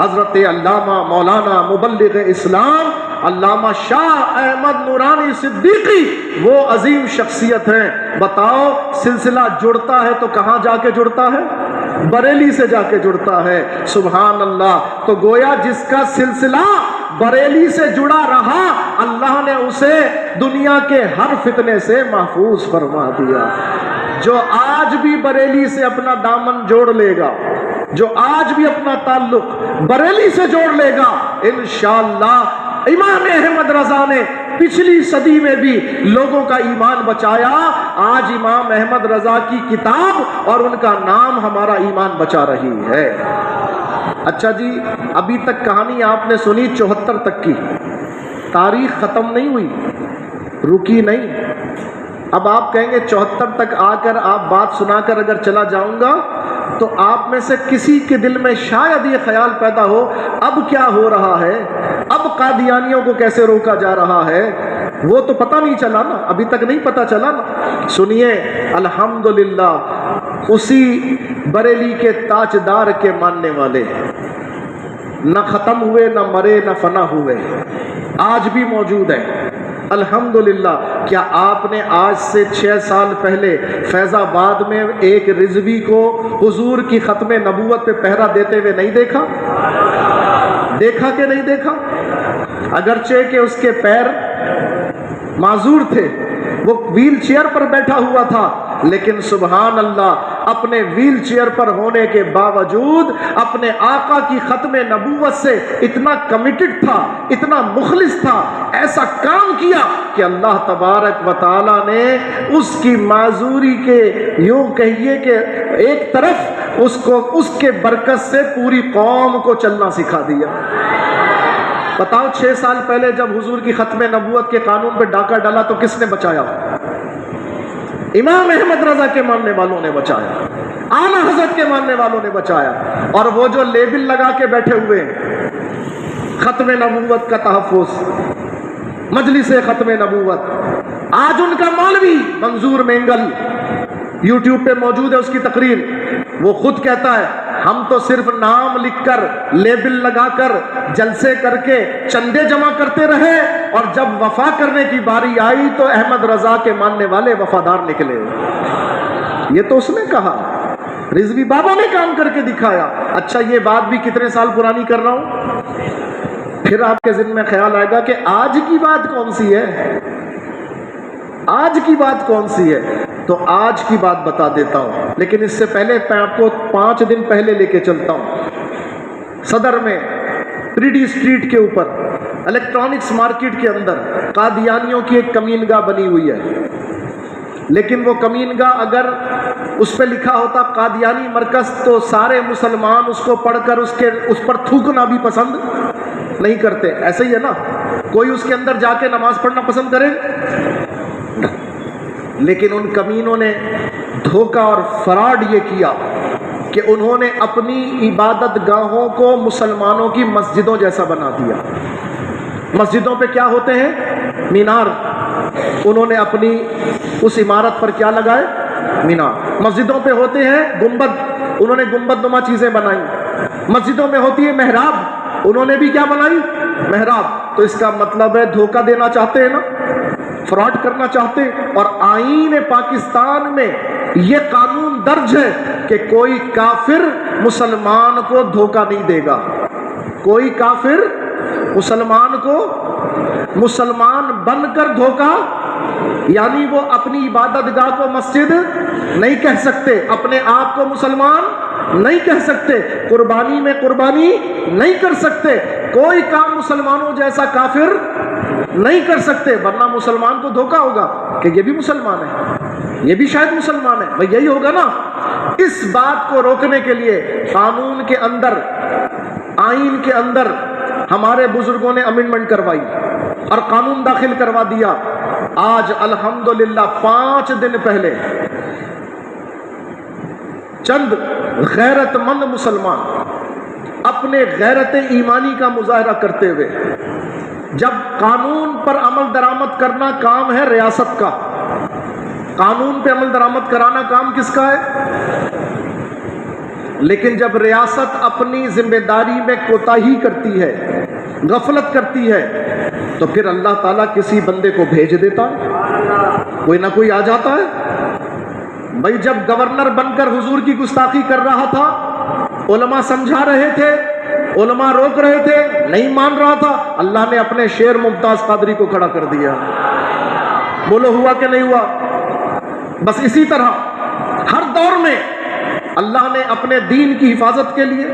حضرت علامہ مولانا مبلغ اسلام علامہ شاہ احمد نورانی صدیقی, وہ عظیم شخصیت ہیں. بتاؤ سلسلہ جڑتا ہے تو کہاں جا کے جڑتا ہے؟ بریلی سے جا کے جڑتا ہے. سبحان اللہ. تو گویا جس کا سلسلہ بریلی سے جڑا رہا, اللہ نے اسے دنیا کے ہر فتنے سے محفوظ فرما دیا. جو آج بھی بریلی سے اپنا دامن جوڑ لے گا, جو آج بھی اپنا تعلق بریلی سے جوڑ لے گا, انشاءاللہ امام احمد رضا نے پچھلی صدی میں بھی لوگوں کا ایمان بچایا. آج امام احمد رضا کی کتاب اور ان کا نام ہمارا ایمان بچا رہی ہے. اچھا جی, ابھی تک کہانی آپ نے سنی 74 تک کی, تاریخ ختم نہیں ہوئی, رکی نہیں. اب آپ کہیں گے 74 تک آ کر آپ بات سنا کر اگر چلا جاؤں گا تو آپ میں سے کسی کے دل میں شاید یہ خیال پیدا ہو اب کیا ہو رہا ہے, اب قادیانیوں کو کیسے روکا جا رہا ہے. وہ تو پتہ نہیں چلا نا, ابھی تک نہیں پتہ چلا نا. سنیے, الحمدللہ اسی بریلی کے تاجدار کے ماننے والے نہ ختم ہوئے, نہ مرے, نہ فنا ہوئے, آج بھی موجود ہیں. الحمدللہ. کیا آپ نے آج سے 6 سال پہلے فیض آباد میں ایک رضوی کو حضور کی ختم نبوت پہ پہرا دیتے ہوئے نہیں دیکھا؟ دیکھا کہ نہیں دیکھا؟ اگرچہ کہ اس کے پیر معذور تھے, وہ ویل چیئر پر بیٹھا ہوا تھا, لیکن سبحان اللہ اپنے ویل چیئر پر ہونے کے باوجود اپنے آقا کی ختم نبوت سے اتنا کمیٹڈ تھا، اتنا مخلص تھا، ایسا کام کیا کہ اللہ تبارک و تعالی نے اس کی معذوری کے یوں کہیے کہ ایک طرف اس کے برکت سے پوری قوم کو چلنا سکھا دیا۔ بتاؤ 6 سال پہلے جب حضور کی ختم نبوت کے قانون پہ ڈاکہ ڈالا تو کس نے بچایا؟ امام احمد رضا کے ماننے والوں نے بچایا، اعلیٰ حضرت کے ماننے والوں نے بچایا۔ اور وہ جو لیبل لگا کے بیٹھے ہوئے ہیں ختم نبوت کا تحفظ، مجلس ختم نبوت، آج ان کا مولوی منظور مینگل یوٹیوب پہ موجود ہے، اس کی تقریر، وہ خود کہتا ہے ہم تو صرف نام لکھ کر لیبل لگا کر جلسے کر کے چندے جمع کرتے رہے، اور جب وفا کرنے کی باری آئی تو احمد رضا کے ماننے والے وفادار نکلے۔ یہ تو اس نے کہا، رضوی بابا نے کام کر کے دکھایا۔ اچھا یہ بات بھی کتنے سال پرانی کر رہا ہوں؟ پھر آپ کے ذہن میں خیال آئے گا کہ آج کی بات کون سی ہے، آج کی بات کون سی ہے؟ تو آج کی بات بتا دیتا ہوں، لیکن اس سے پہلے میں آپ کو 5 دن پہلے لے کے چلتا ہوں۔ صدر میں پریڈی اسٹریٹ کے اوپر الیکٹرانکس مارکیٹ کے اندر قادیانیوں کی ایک کمین گاہ بنی ہوئی ہے، لیکن وہ کمین گاہ اگر اس پہ لکھا ہوتا قادیانی مرکز تو سارے مسلمان اس کو پڑھ کر اس پر تھوکنا بھی پسند نہیں کرتے۔ ایسے ہی ہے نا، کوئی اس کے اندر جا کے نماز پڑھنا پسند کرے؟ لیکن ان کمینوں نے دھوکہ اور فراڈ یہ کیا کہ انہوں نے اپنی عبادت گاہوں کو مسلمانوں کی مسجدوں جیسا بنا دیا۔ مسجدوں پہ کیا ہوتے ہیں؟ مینار۔ انہوں نے اپنی اس عمارت پر کیا لگائے؟ مینار۔ مسجدوں پہ ہوتے ہیں گنبد، انہوں نے گنبد نما چیزیں بنائی۔ مسجدوں میں ہوتی ہے محراب، انہوں نے بھی کیا بنائی؟ محراب۔ تو اس کا مطلب ہے دھوکہ دینا چاہتے ہیں نا، فراڈ کرنا چاہتے ہیں۔ اور آئین پاکستان میں یہ قانون درج ہے کہ کوئی کافر مسلمان کو دھوکہ نہیں دے گا، کوئی کافر مسلمان کو مسلمان بن کر دھوکہ، یعنی وہ اپنی عبادت گاہ کو مسجد نہیں کہہ سکتے، اپنے آپ کو مسلمان نہیں کہہ سکتے، قربانی میں قربانی نہیں کر سکتے، کوئی کام مسلمانوں جیسا کافر نہیں کر سکتے، ورنہ مسلمان کو دھوکہ ہوگا کہ یہ بھی مسلمان ہے، یہ بھی شاید مسلمان ہے، بھئی یہی ہوگا نا۔ اس بات کو روکنے کے لیے قانون کے اندر، آئین کے اندر ہمارے بزرگوں نے امینڈمنٹ کروائی اور قانون داخل کروا دیا۔ آج الحمدللہ 5 دن پہلے چند غیرت مند مسلمان اپنے غیرت ایمانی کا مظاہرہ کرتے ہوئے، جب قانون پر عمل درآمد کرنا کام ہے ریاست کا، قانون پہ عمل درآمد کرانا کام کس کا ہے؟ لیکن جب ریاست اپنی ذمہ داری میں کوتاہی کرتی ہے، غفلت کرتی ہے، تو پھر اللہ تعالیٰ کسی بندے کو بھیج دیتا ہے، کوئی نہ کوئی آ جاتا ہے۔ بھائی جب گورنر بن کر حضور کی گستاخی کر رہا تھا، علماء سمجھا رہے تھے، علماء روک رہے تھے، نہیں مان رہا تھا، اللہ نے اپنے شیر ممتاز قادری کو کھڑا کر دیا۔ بولو ہوا کہ نہیں ہوا؟ بس اسی طرح ہر دور میں اللہ نے اپنے دین کی حفاظت کے لیے،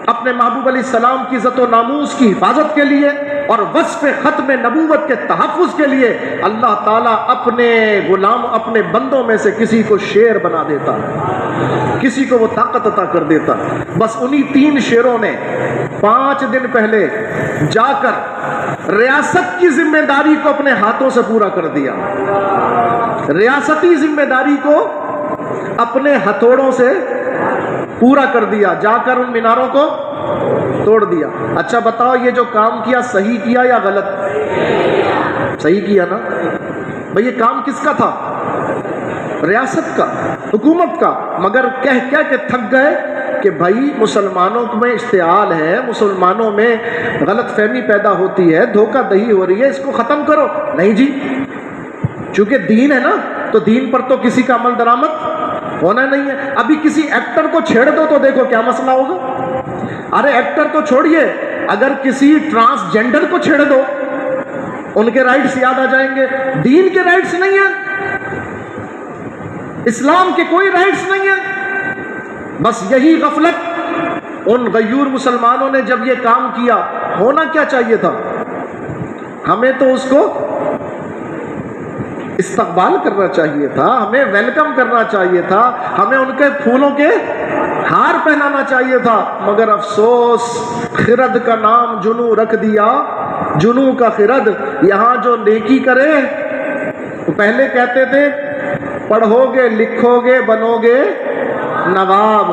اپنے محبوب علیہ السلام کی عزت و ناموس کی حفاظت کے لیے اور وصف ختم نبوت کے تحفظ کے لیے اللہ تعالیٰ اپنے غلام، اپنے بندوں میں سے کسی کو شیر بنا دیتا ہے، کسی کو وہ طاقت عطا کر دیتا ہے۔ بس انہی 3 شیروں نے 5 دن پہلے جا کر ریاست کی ذمہ داری کو اپنے ہاتھوں سے پورا کر دیا، ریاستی ذمہ داری کو اپنے ہتھوڑوں سے پورا کر دیا، جا کر ان میناروں کو توڑ دیا۔ اچھا بتاؤ یہ جو کام کیا صحیح کیا یا غلط؟ صحیح کیا نا؟ بھئی یہ کام کس کا تھا؟ ریاست کا، حکومت کا، مگر کہہ کے تھک گئے کہ بھائی مسلمانوں میں اشتعال ہے، مسلمانوں میں غلط فہمی پیدا ہوتی ہے، دھوکہ دہی ہو رہی ہے، اس کو ختم کرو۔ نہیں جی، چونکہ دین ہے نا، تو دین پر تو کسی کا عمل درآمد ہونا نہیں ہے۔ ابھی کسی ایکٹر کو چھیڑ دو تو دیکھو کیا مسئلہ ہوگا۔ ارے ایکٹر تو چھوڑیے، اگر کسی ٹرانسجینڈر کو چھیڑ دو ان کے رائٹس یاد آ جائیں گے، دین کے رائٹس نہیں ہیں۔ اسلام کے کوئی رائٹس نہیں ہے. بس یہی غفلت ان غیور مسلمانوں نے جب یہ کام کیا. ہونا کیا چاہیے تھا؟ ہمیں تو اس کو استقبال کرنا چاہیے تھا, ہمیں ویلکم کرنا چاہیے تھا, ہمیں ان کے پھولوں کے ہار پہنانا چاہیے تھا. مگر افسوس, خرد کا نام جنو رکھ دیا, جنو کا خرد. یہاں جو نیکی کرے, پہلے کہتے تھے پڑھو گے لکھو گے بنو گے نواب,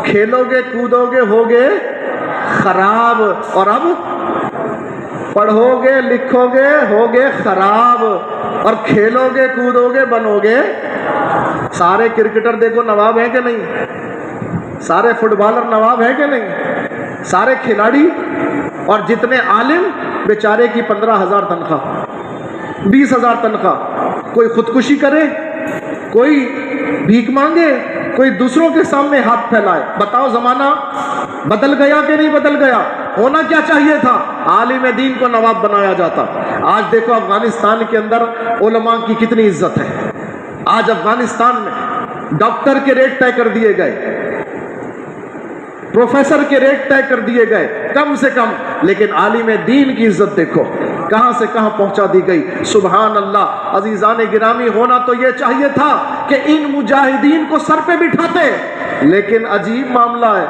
کھیلو گے کودو گے ہوگے خراب, اور اب پڑھو گے لکھو گے ہوگے خراب, اور کھیلو گے کودو گے بنو گے. سارے کرکٹر دیکھو نواب ہیں کہ نہیں, سارے فٹ بالر نواب ہیں کہ نہیں, سارے کھلاڑی, اور جتنے عالم بیچارے کی 15,000 تنخواہ, 20,000 تنخواہ. کوئی خودکشی کرے, کوئی بھیک مانگے, کوئی دوسروں کے سامنے ہاتھ پھیلائے. بتاؤ زمانہ بدل گیا کہ نہیں بدل گیا؟ ہونا کیا چاہیے تھا؟ عالم دین کو نواب بنایا جاتا. آج دیکھو افغانستان کے اندر علماء کی کتنی عزت ہے. آج افغانستان میں ڈاکٹر کے ریٹ طے کر دیے گئے, پروفیسر کے ریٹ طے کر دیے گئے کم سے کم, لیکن عالم دین کی عزت دیکھو کہاں سے کہاں پہنچا دی گئی. سبحان اللہ. عزیزان گرامی, ہونا تو یہ چاہیے تھا کہ ان مجاہدین کو سر پہ بٹھاتے, لیکن عجیب معاملہ ہے,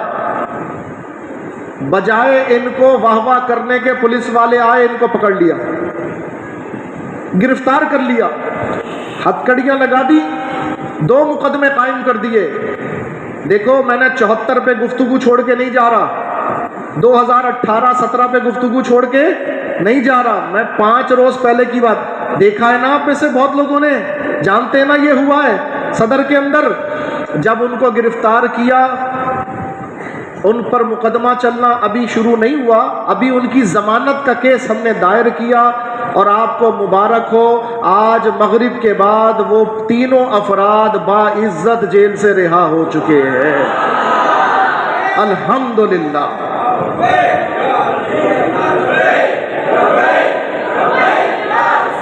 بجائے ان کو واہ واہ کرنے کے پولیس والے آئے, ان کو پکڑ لیا, گرفتار کر لیا, ہتھکڑیاں لگا دی, 2 مقدمے قائم کر دیے. دیکھو میں نے 74 پہ گفتگو چھوڑ کے نہیں جا رہا, 2018-17 پہ گفتگو چھوڑ کے نہیں جا رہا. میں 5 روز پہلے کی بات, دیکھا ہے نا آپ میں سے بہت لوگوں نے, جانتے ہیں نا یہ ہوا ہے صدر کے اندر. جب ان کو گرفتار کیا, ان پر مقدمہ چلنا ابھی شروع نہیں ہوا, ابھی ان کی ضمانت کا کیس ہم نے دائر کیا, اور آپ کو مبارک ہو, آج مغرب کے بعد وہ تینوں افراد باعزت جیل سے رہا ہو چکے ہیں. الحمدللہ.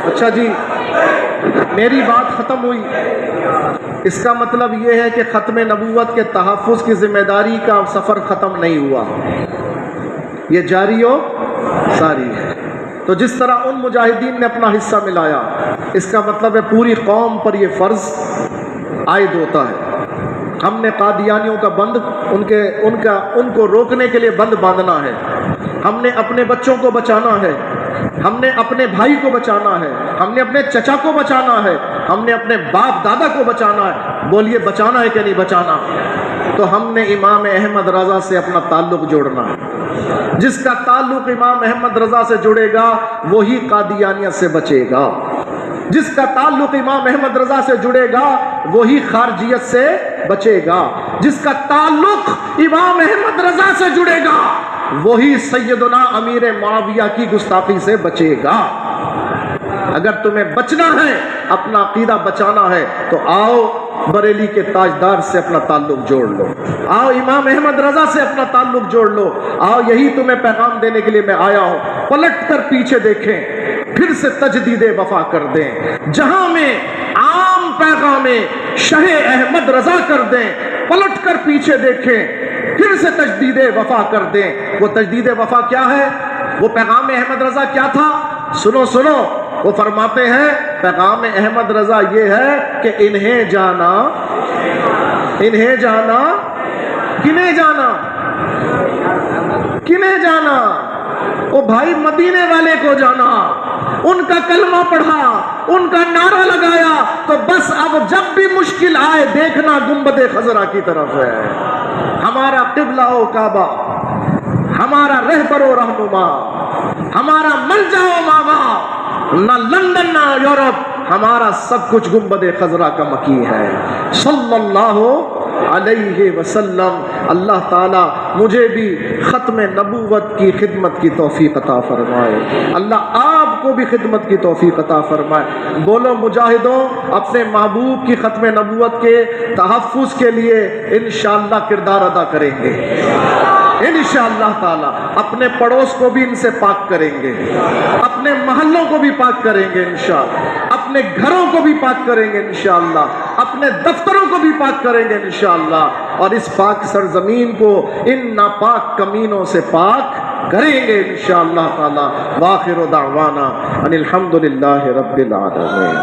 اچھا جی, میری بات ختم ہوئی. اس کا مطلب یہ ہے کہ ختم نبوت کے تحفظ کی ذمہ داری کا سفر ختم نہیں ہوا, یہ جاری و ساری ہے. تو جس طرح ان مجاہدین نے اپنا حصہ ملایا, اس کا مطلب ہے پوری قوم پر یہ فرض عائد ہوتا ہے. ہم نے قادیانیوں کا بند ان کو روکنے کے لیے بند باندھنا ہے. ہم نے اپنے بچوں کو بچانا ہے, ہم نے اپنے بھائی کو بچانا ہے, ہم نے اپنے چچا کو بچانا ہے, ہم نے اپنے باپ دادا کو بچانا ہے. بولیے بچانا ہے کہ نہیں بچانا؟ تو ہم نے امام احمد رضا سے اپنا تعلق جوڑنا ہے. جس کا تعلق امام احمد رضا سے جڑے گا وہی قادیانیت سے بچے گا. جس کا تعلق امام احمد رضا سے جڑے گا وہی خارجیت سے بچے گا. جس کا تعلق امام احمد رضا سے جڑے گا وہی سیدنا امیر معاویہ کی گستاخی سے بچے گا. اگر تمہیں بچنا ہے, اپنا عقیدہ بچانا ہے, تو آؤ بریلی کے تاجدار سے اپنا تعلق جوڑ لو, آؤ امام احمد رضا سے اپنا تعلق جوڑ لو. آؤ, یہی تمہیں پیغام دینے کے لیے میں آیا ہوں. پلٹ کر پیچھے دیکھیں, پھر سے تجدید وفا کر دیں. جہاں میں عام پیغام شہ احمد رضا کر دیں, پلٹ کر پیچھے دیکھیں, پھر سے تجدید وفا کر دیں. وہ تجدید وفا کیا ہے؟ وہ پیغام احمد رضا کیا تھا؟ سنو سنو, وہ فرماتے ہیں پیغام احمد رضا یہ ہے کہ انہیں جانا, انہیں جانا, کنہیں جانا, کنہیں جانا, وہ بھائی مدینے والے کو جانا, ان کا کلمہ پڑھا, ان کا نعرہ لگایا, تو بس اب جب بھی مشکل آئے دیکھنا گنبد خضرا کی طرف ہے. ہمارا قبلہ و کعبہ, ہمارا رہبر و رہنما, ہمارا ملجا و ماوا, نہ لندن نہ یورپ, ہمارا سب کچھ گنبد خضرا کا مکی ہے. صلی اللہ علیہ وسلم. اللہ تعالیٰ مجھے بھی ختم نبوت کی خدمت کی توفیق عطا فرمائے. اللہ آپ کو بھی خدمت کی توفیق عطا فرمائے. بولو مجاہدوں, اپنے محبوب کی ختم نبوت کے تحفظ کے لیے انشاءاللہ کردار ادا کریں گے انشاءاللہ تعالی. اپنے پڑوس کو بھی ان سے پاک کریں گے, اپنے محلوں کو بھی پاک کریں گے انشاءاللہ, اپنے گھروں کو بھی پاک کریں گے انشاءاللہ, اپنے دفتروں کو بھی پاک کریں گے انشاءاللہ، اور اس پاک سرزمین کو ان ناپاک کمینوں سے پاک کریں گے انشاءاللہ تعالی۔ وآخر دعوانا ان الحمدللہ رب العالمین۔